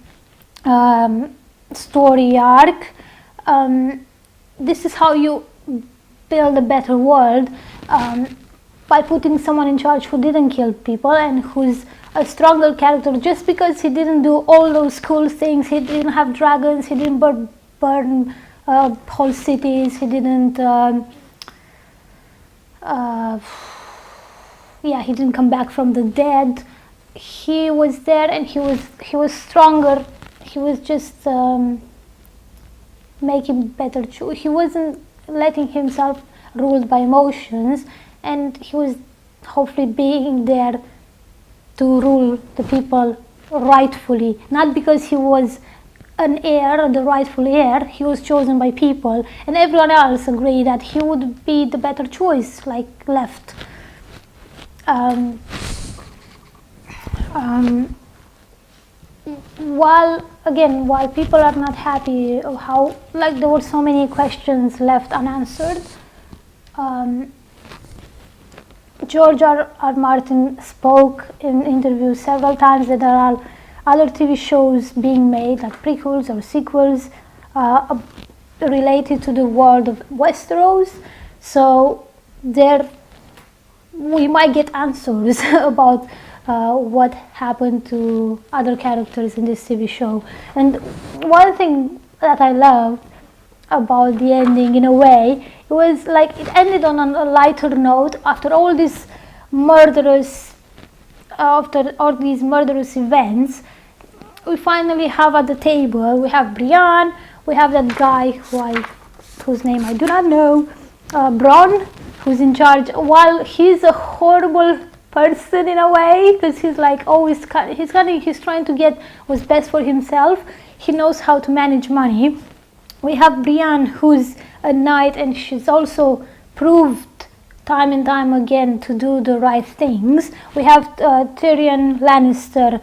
story arc. this is how you build a better world, by putting someone in charge who didn't kill people and who's a stronger character, just because he didn't do all those cool things. He didn't have dragons, he didn't burn whole cities, he didn't he didn't come back from the dead. He was there and he was stronger. He was just making better choice. He wasn't letting himself ruled by emotions, and he was hopefully being there to rule the people rightfully, not because he was an heir or the rightful heir. He was chosen by people, and everyone else agreed that he would be the better choice, like left. While people are not happy of how, like, there were so many questions left unanswered, George R. Martin spoke in interviews several times that there are other TV shows being made, like prequels or sequels, related to the world of Westeros. So we might get answers about what happened to other characters in this TV show. And one thing that I loved about the ending, in a way, it was like it ended on a lighter note after all these murderous events. We finally have at the table, we have Brienne, we have that guy whose name I do not know, Bronn, who's in charge. While he's a horrible person in a way, because he's like always he's trying to get what's best for himself. He knows how to manage money. We have Brienne, who's a knight, and she's also proved time and time again to do the right things. We have Tyrion Lannister,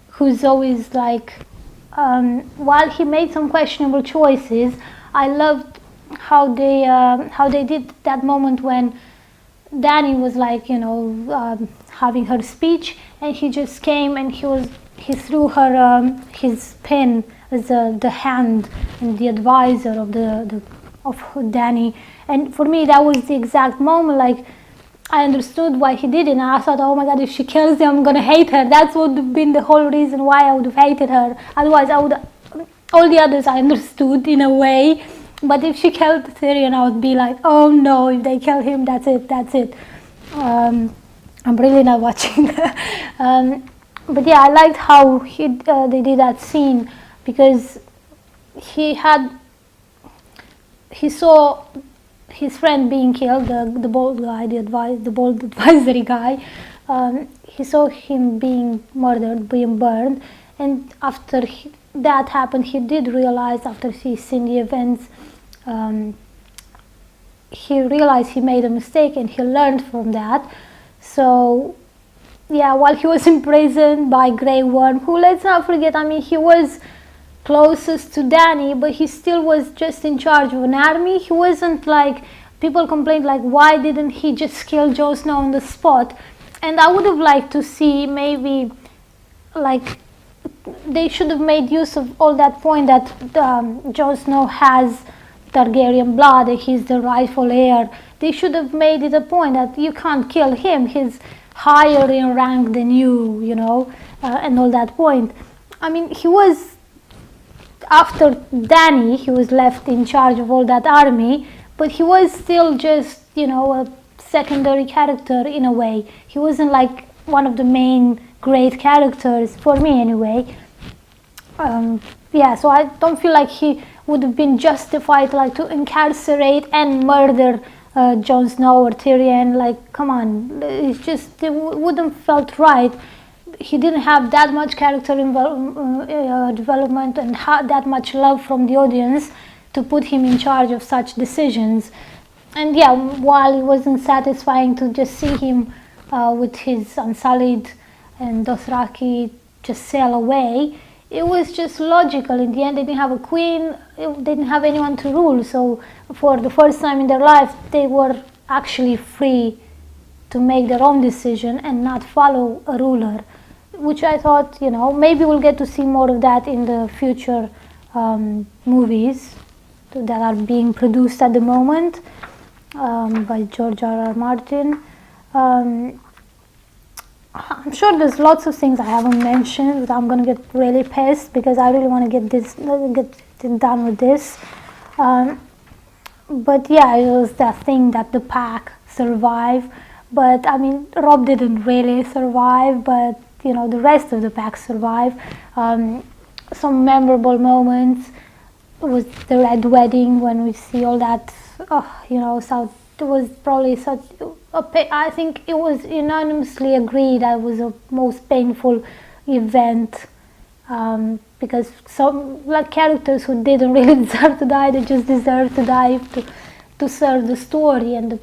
who's always like, while he made some questionable choices, I loved how they did that moment when Dany was like, having her speech, and he just came and he threw her his pen as the hand and the advisor of Dany. And for me, that was the exact moment. Like, I understood why he did it, and I thought, oh my god, if she kills him, I'm gonna hate her. That would have been the whole reason why I would have hated her. Otherwise, all the others I understood in a way, but if she killed Tyrion, I would be like, oh no, if they kill him, that's it. I'm really not watching. But yeah, I liked how they did that scene, because he saw his friend being killed, the bald guy, the bald advisory guy. He saw him being murdered, being burned, and after that happened, he did realize, after he's seen the events, he realized he made a mistake, and he learned from that. So yeah, while he was imprisoned by Grey Worm, who, let's not forget, I mean, he was closest to Dany, but he still was just in charge of an army. He wasn't like, people complained like, why didn't he just kill Jon Snow on the spot? And I would have liked to see, maybe, like, they should have made use of all that point that Jon Snow has Targaryen blood, that he's the rightful heir. They should have made it a point that you can't kill him, he's higher in rank than you, and all that point. I mean, he was, after Dany, he was left in charge of all that army, but he was still just, a secondary character in a way. He wasn't like one of the main great characters, for me anyway. So I don't feel like he would have been justified, like, to incarcerate and murder Jon Snow or Tyrion. Like, come on, it wouldn't felt right. He didn't have that much character development and that much love from the audience to put him in charge of such decisions. And yeah, while it wasn't satisfying to just see him with his Unsullied and Dothraki just sail away, it was just logical. In the end, they didn't have a queen, they didn't have anyone to rule, so for the first time in their life, they were actually free to make their own decision and not follow a ruler, which I thought, maybe we'll get to see more of that in the future movies. that are being produced at the moment by George R. R. Martin. I'm sure there's lots of things I haven't mentioned, but I'm gonna get really pissed because I really want to get it done with this. But yeah, it was that thing that the pack survived. But I mean, Rob didn't really survive, but you know, the rest of the pack survived. Some memorable moments was the Red Wedding when we see all that. You know, so it was probably such I think it was unanimously agreed that it was the most painful event, because some like characters who didn't really deserve to die, they just deserved to die to serve the story and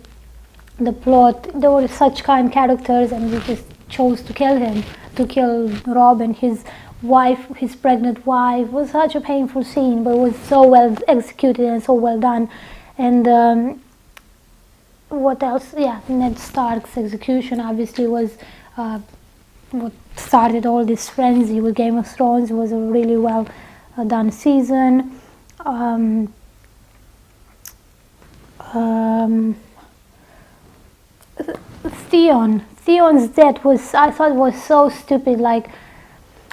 the plot. They were such kind characters, and we just chose to kill Rob and his wife, his pregnant wife. It was such a painful scene, but it was so well executed and so well done. And what else? Yeah, Ned Stark's execution obviously was what started all this frenzy with Game of Thrones. It was a really well done season. Theon's death I thought was so stupid. Like,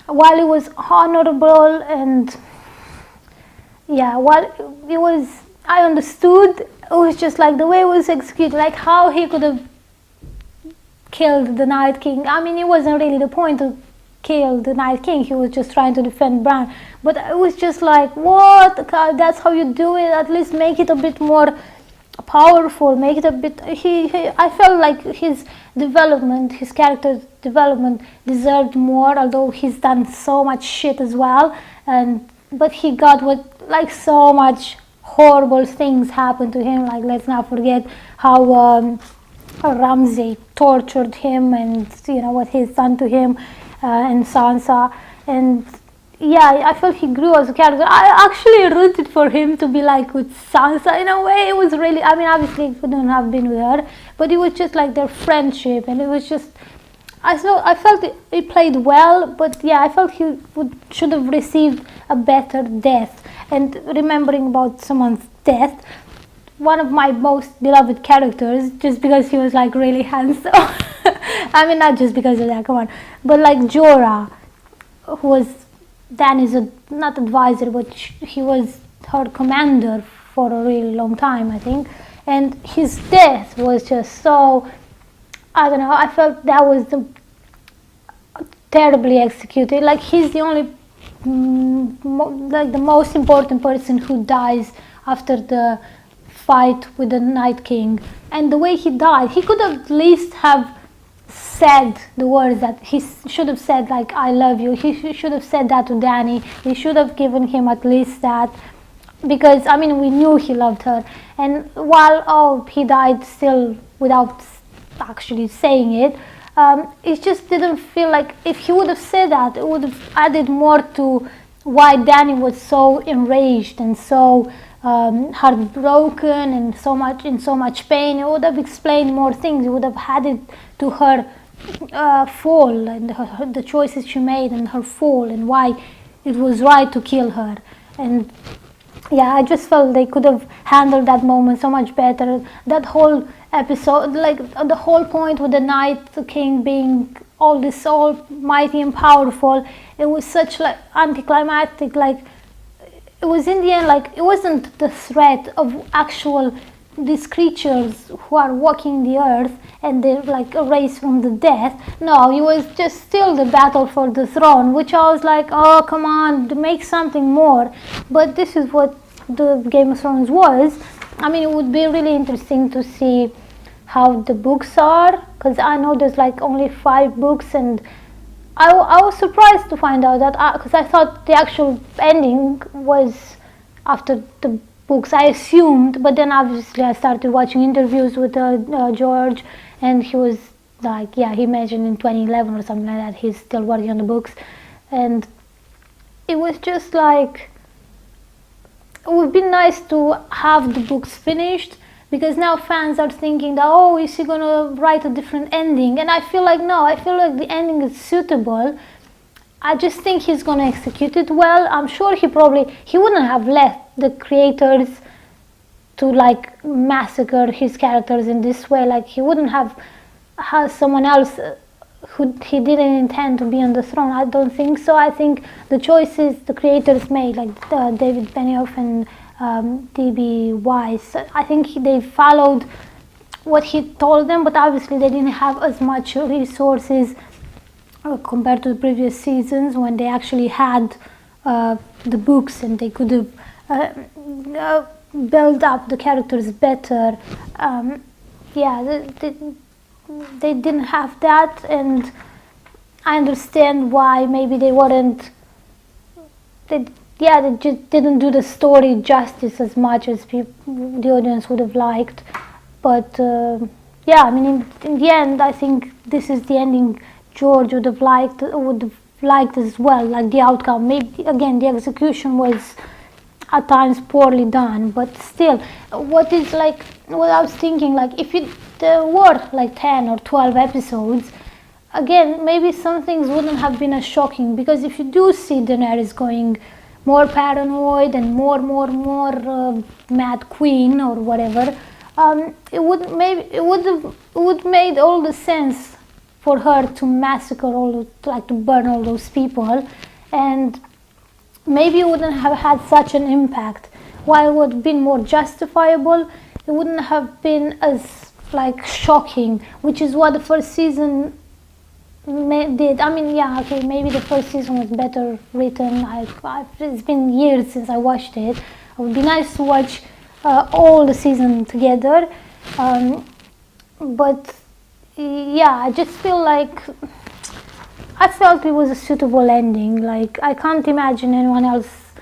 while it was honorable and yeah, while it was, I understood, it was just like the way it was executed, like how he could have killed the Night King. I mean, it wasn't really the point to kill the Night King, he was just trying to defend Bran, but it was just like, what? That's how you do it? At least make it a bit more powerful, make it a bit, I felt like his character development deserved more, although he's done so much shit as well, but he got so much horrible things happened to him. Like, let's not forget how Ramsay tortured him, and you know what he's done to him, and Sansa. And yeah, I felt he grew as a character. I actually rooted for him to be like with Sansa in a way. It was really, I mean, obviously he couldn't have been with her, but it was just like their friendship, and it was just, I felt he played well, but yeah, I felt he should have received a better death. And remembering about someone's death, one of my most beloved characters, just because he was like really handsome. I mean, not just because of that, come on, but like Jorah, who was Dany's not advisor, but he was her commander for a really long time, I think. And his death was just so, I don't know, I felt that was terribly executed. Like, he's the only like the most important person who dies after the fight with the Night King, and the way he died, he could at least have said the words that he should have said, like, I love you. He should have said that to Dany. He should have given him at least that, because I mean, we knew he loved her. And while he died still without actually saying it, it just didn't feel like, if he would have said that, it would have added more to why Dany was so enraged and so heartbroken and in so much pain. It would have explained more things. It would have added to her fall and the choices she made and her fall, and why it was right to kill her. And yeah, I just felt they could have handled that moment so much better. That whole episode, like the whole point with the Night King being all mighty and powerful, it was such like anticlimactic. Like, it was in the end, like, it wasn't the threat of actual these creatures who are walking the earth and they're like erased from the death. No, it was just still the battle for the throne, which I was like, oh, come on, make something more. But this is what the Game of Thrones was. I mean, it would be really interesting to see how the books are, because I know there's like only 5 books, and I was surprised to find out that, because I thought the actual ending was after the books, I assumed, but then obviously I started watching interviews with George, and he was like, yeah, he mentioned in 2011 or something like that he's still working on the books. And it was just like, it would be nice to have the books finished, because now fans are thinking that, oh, is he gonna write a different ending? And I feel like, no, I feel like the ending is suitable. I just think he's going to execute it well. I'm sure he wouldn't have left the creators to like massacre his characters in this way. Like he wouldn't have someone else who he didn't intend to be on the throne. I don't think so. I think the choices the creators made, like David Benioff and D.B. Weiss, I think they followed what he told them, but obviously they didn't have as much resources compared to the previous seasons, when they actually had the books and they could have built up the characters better. They didn't have that, and I understand why maybe they just didn't do the story justice as much as the audience would have liked. But I mean, in the end, I think this is the ending George would have liked as well, like the outcome. Maybe again the execution was at times poorly done, but still, what I was thinking, like if there were like 10 or 12 episodes, again maybe some things wouldn't have been as shocking, because if you do see Daenerys going more paranoid and more mad queen or whatever, it would made all the sense for her to massacre to burn all those people, and maybe it wouldn't have had such an impact. While it would have been more justifiable, it wouldn't have been as like shocking, which is what the first season did. I mean, maybe the first season was better written. It's been years since I watched it. It would be nice to watch all the season together, but I just feel like I felt it was a suitable ending. Like I can't imagine anyone else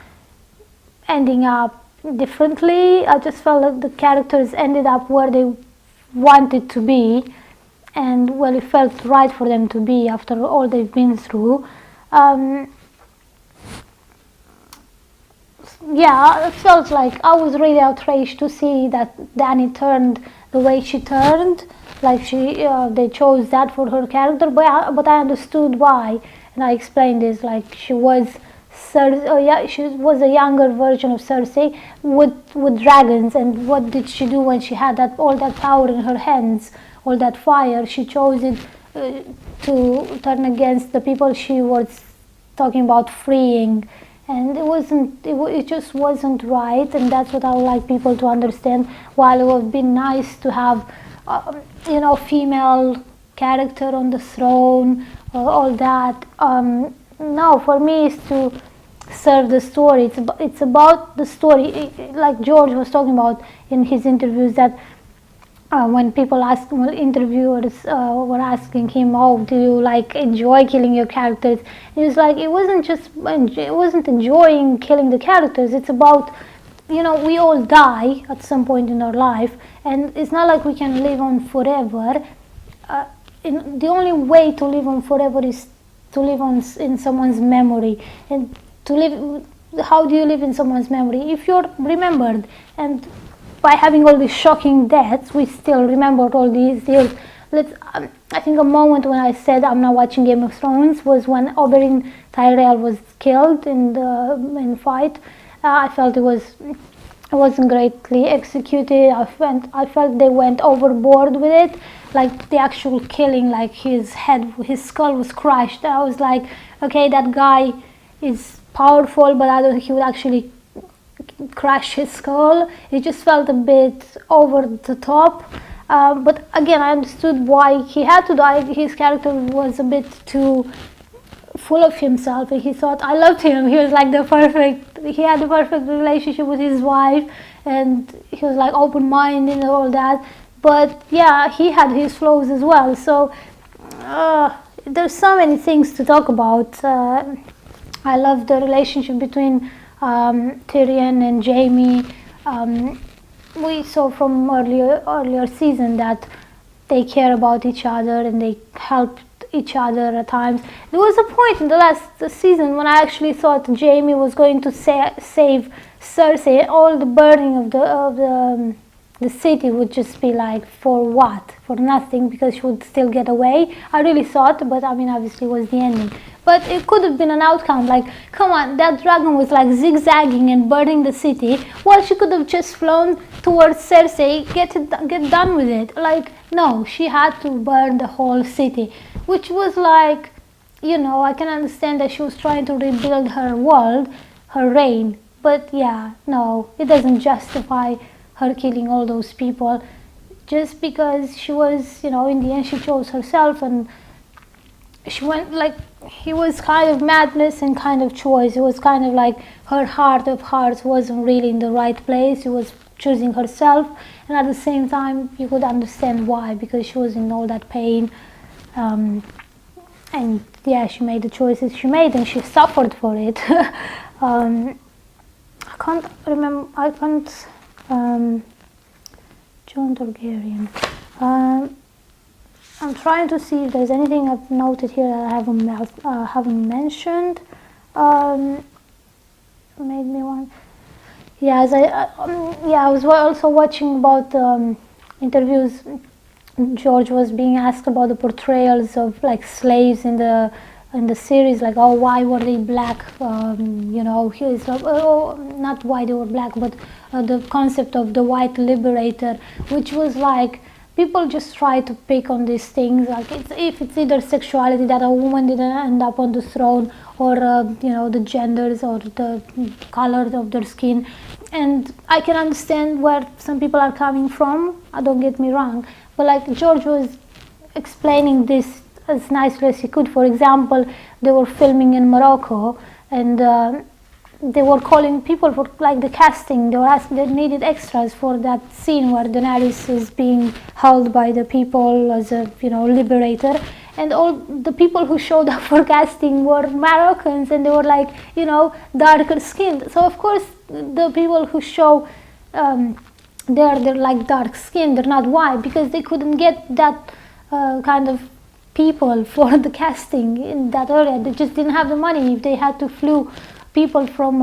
ending up differently. I just felt like the characters ended up where they wanted to be, and well, it felt right for them to be after all they've been through. I felt like I was really outraged to see that Dany turned the way she turned. Like they chose that for her character, but I understood why, and I explained this. Like she was she was a younger version of Cersei with dragons, and what did she do when she had all that power in her hands, all that fire? She chose it to turn against the people she was talking about freeing, and it just wasn't right, and that's what I would like people to understand. While it would have been nice to have female character on the throne, all that. No, for me, it's to serve the story. It's about the story, like George was talking about in his interviews, that when interviewers were asking him, "Oh, do you enjoy killing your characters?" He was like, it wasn't enjoying killing the characters. It's about, we all die at some point in our life, and it's not like we can live on forever. The only way to live on forever is to live in someone's memory. And how do you live in someone's memory? If you're remembered, and by having all these shocking deaths, we still remembered all these years. I think a moment when I said I'm not watching Game of Thrones was when Oberyn Tyrell was killed in the fight. I felt it wasn't greatly executed. I felt they went overboard with it. Like the actual killing, like his skull was crushed. I was like, okay, that guy is powerful, but I don't think he would actually crush his skull. It just felt a bit over the top. But again, I understood why he had to die. His character was a bit too full of himself, and he thought, I loved him. He was like he had the perfect relationship with his wife, and he was like open-minded and all that. But yeah, he had his flaws as well. So there's so many things to talk about. I love the relationship between Tyrion and Jaime. We saw from earlier season that they care about each other and they help each other at times. There was a point in the last season when I actually thought Jaime was going to save Cersei. All the burning of the city would just be like, for what? For nothing, because she would still get away. I really thought, but I mean, obviously it was the ending. but it could have been an outcome. Like, come on, that dragon was like zigzagging and burning the city. Well, she could have just flown towards Cersei, get done with it. Like, no, she had to burn the whole city, which was like, you know, I can understand that she was trying to rebuild her world, her reign, but yeah, no, it doesn't justify her killing all those people just because she was, you know, in the end she chose herself, and she went like, it was kind of madness and kind of choice. It was kind of like her heart of hearts wasn't really in the right place. She was choosing herself, and at the same time you could understand why, because she was in all that pain, and yeah, she made the choices she made and she suffered for it. I can't remember, John Targaryen. I'm trying to see if there's anything I've noted here that I haven't mentioned. Made me want. Yeah, I was also watching about interviews. George was being asked about the portrayals of like slaves in the series, like, oh, why were they black? You know, he's not why they were black, but the concept of the white liberator, which was like, people just try to pick on these things, like if it's either sexuality, that a woman didn't end up on the throne, or you know, the genders or the colors of their skin. And I can understand where some people are coming from, don't get me wrong, but like George was explaining this as nicely as he could. For example, they were filming in Morocco, and they were calling people for like the casting. They were asking, they needed extras for that scene where Daenerys is being held by the people as a, you know, liberator, and all the people who showed up for casting were Moroccans, and they were like, you know, darker skinned. So of course the people who show they're like dark skinned, they're not white, because they couldn't get that kind of people for the casting in that area. They just didn't have the money. If they had to flew people from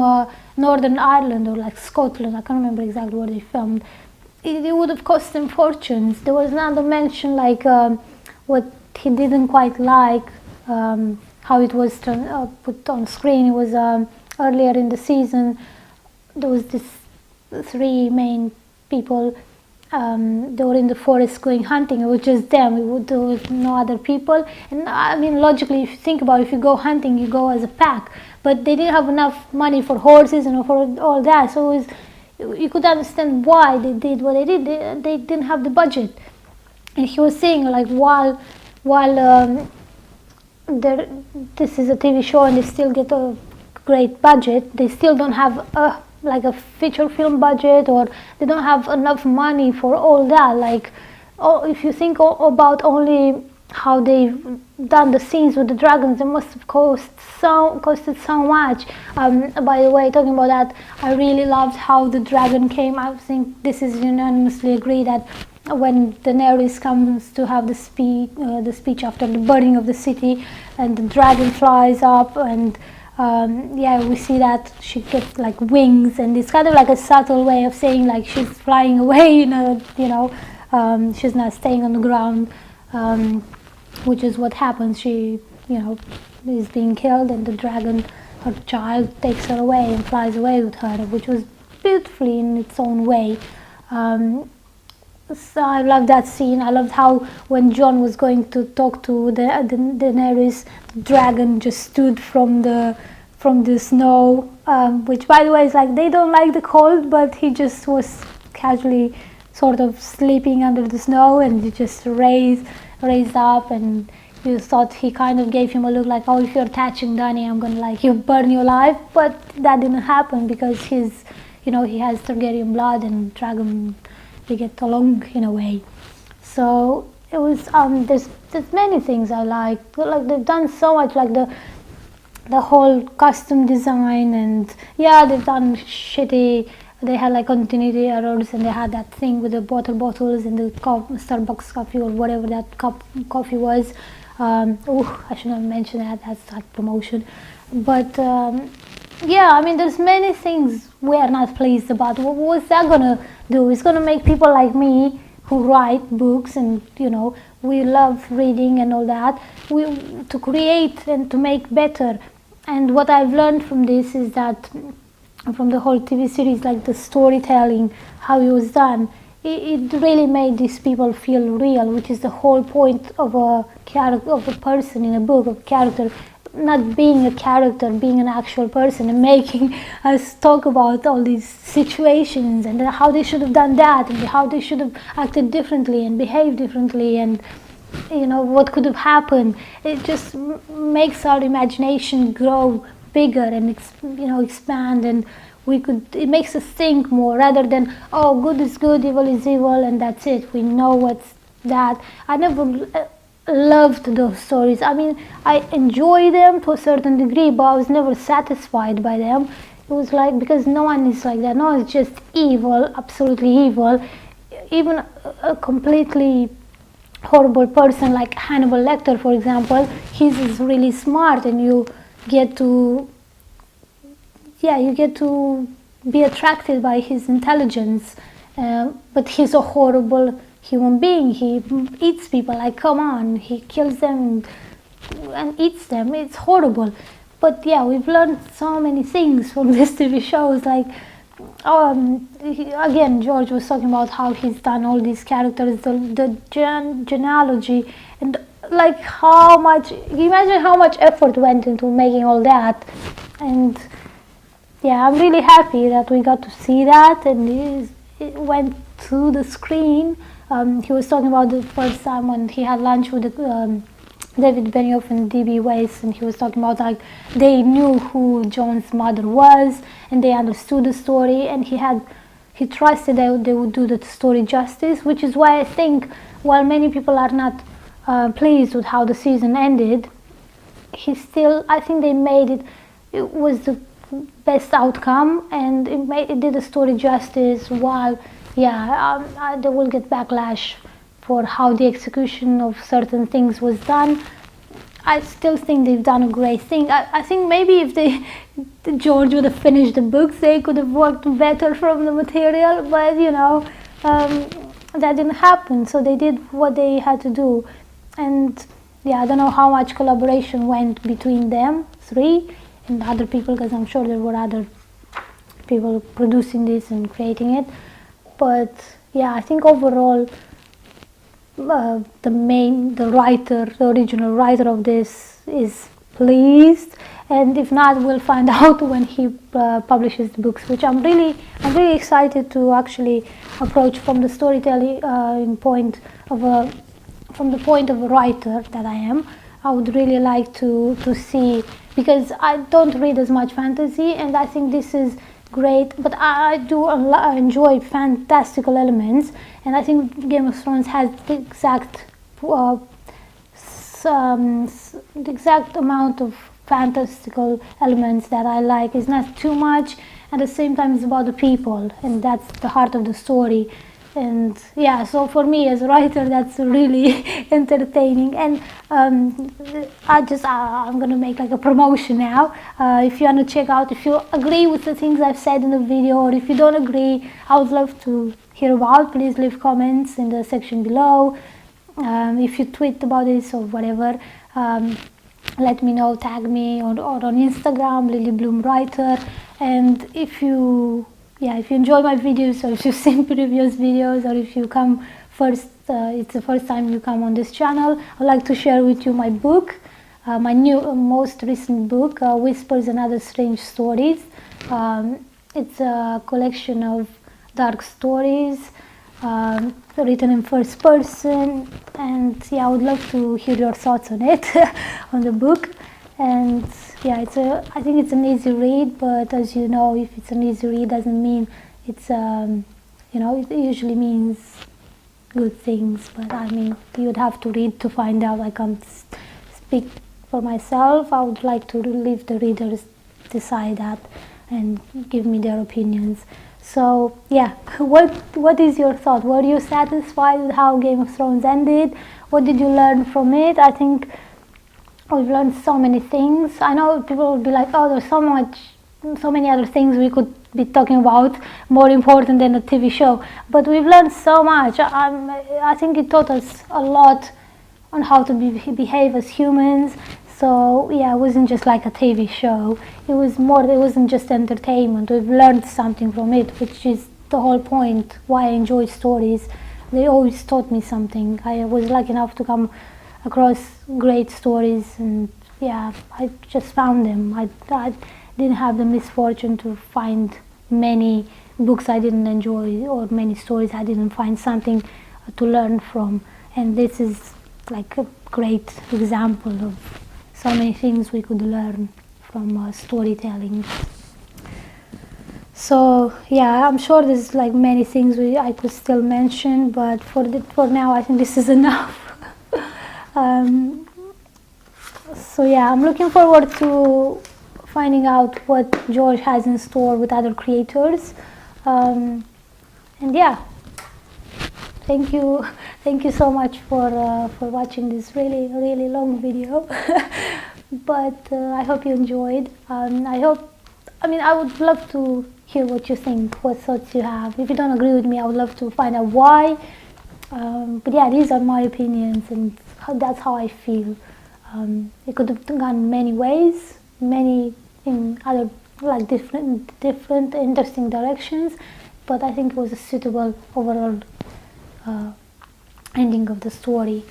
Northern Ireland or like Scotland, I can't remember exactly where they filmed, it would have cost them fortunes. There was another mention, like what he didn't quite like, how it was put on screen. It was earlier in the season, there was this three main people, they were in the forest going hunting. It was just them, there was no other people. And I mean, logically, if you think about it, if you go hunting, you go as a pack, but they didn't have enough money for horses and for all that, so it was, you could understand why they did what they did. They didn't have the budget. And he was saying, like, while this is a TV show and they still get a great budget, they still don't have like a feature film budget, or they don't have enough money for all that. Like, if you think about only how they've done the scenes with the dragons, it must have costed so much. By the way, talking about that, I really loved how the dragon came. I think this is unanimously agreed that when Daenerys comes to have the speech after the burning of the city, and the dragon flies up, and yeah, we see that she gets like wings, and it's kind of like a subtle way of saying like she's flying away, she's not staying on the ground, which is what happens. She, is being killed, and the dragon, her child, takes her away and flies away with her, which was beautifully in its own way. So I loved that scene. I loved how when Jon was going to talk to Daenerys, the dragon just stood from the snow, which, by the way, is like, they don't like the cold, but he just was casually sort of sleeping under the snow, and he just raised up, and you thought he kind of gave him a look like, oh, if you're touching Dany, I'm gonna burn you alive. But that didn't happen, because he's, he has Targaryen blood, and dragon, they get along in a way. So it was, there's many things I like they've done so much, like the whole costume design, and yeah, they've done shitty, they had like continuity errors, and they had that thing with the water bottles and the Starbucks coffee, or whatever that coffee was. I shouldn't have mentioned that, that's not promotion. But yeah, I mean, there's many things we are not pleased about. What's that gonna do? It's gonna make people like me, who write books, and we love reading and all that, to create and to make better. And what I've learned from this is that, from the whole TV series, like the storytelling, how it was done, it really made these people feel real, which is the whole point of a character, of a person in a book, of a character not being a character, being an actual person, and making us talk about all these situations and how they should have done that, and how they should have acted differently and behaved differently, and what could have happened. It just makes our imagination grow bigger and expand, and it makes us think more, rather than, oh, good is good, evil is evil, and that's it. We know what's that. I never loved those stories. I mean, I enjoy them to a certain degree, but I was never satisfied by them. It was like, because no one is like that. No one is just evil, absolutely evil. Even a completely horrible person like Hannibal Lecter, for example, he's really smart, and you get to be attracted by his intelligence, but he's a horrible human being. He eats people, like, come on, he kills them and eats them. It's horrible. But yeah, we've learned so many things from this TV shows, like, again, George was talking about how he's done all these characters, the genealogy, and like how much, imagine how much effort went into making all that. And yeah, I'm really happy that we got to see that, and it went to the screen. He was talking about the first time when he had lunch with David Benioff and D.B. Weiss, and he was talking about, like, they knew who John's mother was, and they understood the story, and he trusted that they would do the story justice, which is why I think, while many people are not pleased with how the season ended, I think they made it was the best outcome, and it did the story justice. While they will get backlash for how the execution of certain things was done, I still think they've done a great thing. I think maybe if George would have finished the books, they could have worked better from the material, but that didn't happen, so they did what they had to do. And yeah, I don't know how much collaboration went between them three and other people, because I'm sure there were other people producing this and creating it. But yeah, I think overall, the original writer of this is pleased, and if not, we'll find out when he publishes the books, which I'm really excited to actually approach from the storytelling point of from the point of a writer that I am. I would really like to see, because I don't read as much fantasy, and I think this is great, but I do enjoy fantastical elements, and I think Game of Thrones has the exact amount of fantastical elements that I like. It's not too much, at the same time it's about the people, and that's the heart of the story. And yeah, so for me as a writer, that's really entertaining. And I'm gonna make like a promotion now. If you want to check out, if you agree with the things I've said in the video, or if you don't agree, I would love to hear about. Please leave comments in the section below. If you tweet about this or whatever, let me know, tag me, or on Instagram, Lily Bloom Writer. And if you enjoy my videos, or if you've seen previous videos, or if you come first, it's the first time you come on this channel, I'd like to share with you my book, my most recent book, Whispers and Other Strange Stories. It's a collection of dark stories written in first person, and yeah, I would love to hear your thoughts on it, on the book. And yeah, I think it's an easy read, but as you know, if it's an easy read, doesn't mean it's it usually means good things. But I mean, you'd have to read to find out. I can't speak for myself. I would like to leave the readers decide that and give me their opinions. So yeah, what is your thought? Were you satisfied with how Game of Thrones ended? What did you learn from it? I think we've learned so many things. I know people will be like, oh, there's so much so many other things we could be talking about, more important than a TV show. But we've learned so much. I think it taught us a lot on how to behave as humans. So yeah, it wasn't just like a TV show. It was more. It wasn't just entertainment. We've learned something from it, which is the whole point. Why I enjoy stories. They always taught me something. I was lucky enough to come across great stories, and yeah, I just found them. I didn't have the misfortune to find many books I didn't enjoy, or many stories I didn't find something to learn from. And this is like a great example of so many things we could learn from storytelling. So yeah, I'm sure there's like many things I could still mention, but for now I think this is enough. So yeah, I'm looking forward to finding out what George has in store with other creators. And yeah, thank you so much for watching this really long video. But I hope you enjoyed. I would love to hear what you think, what thoughts you have. If you don't agree with me, I would love to find out why. But yeah, these are my opinions, and that's how I feel. It could have gone many ways, many in other like different interesting directions, but I think it was a suitable overall ending of the story.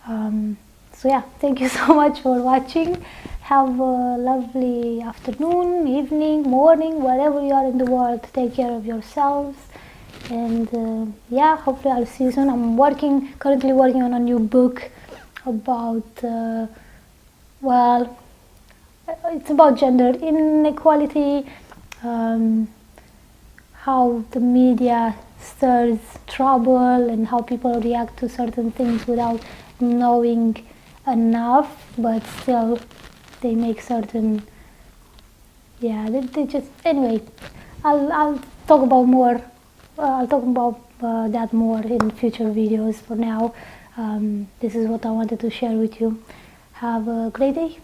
So yeah, thank you so much for watching. Have a lovely afternoon, evening, morning, wherever you are in the world. Take care of yourselves, and yeah, hopefully I'll see you soon. I'm currently working on a new book about well, it's about gender inequality, how the media stirs trouble, and how people react to certain things without knowing enough, but still they make certain, yeah, they just, anyway, I'll talk about more, I'll talk about that more in future videos. For now, this is what I wanted to share with you. Have a great day.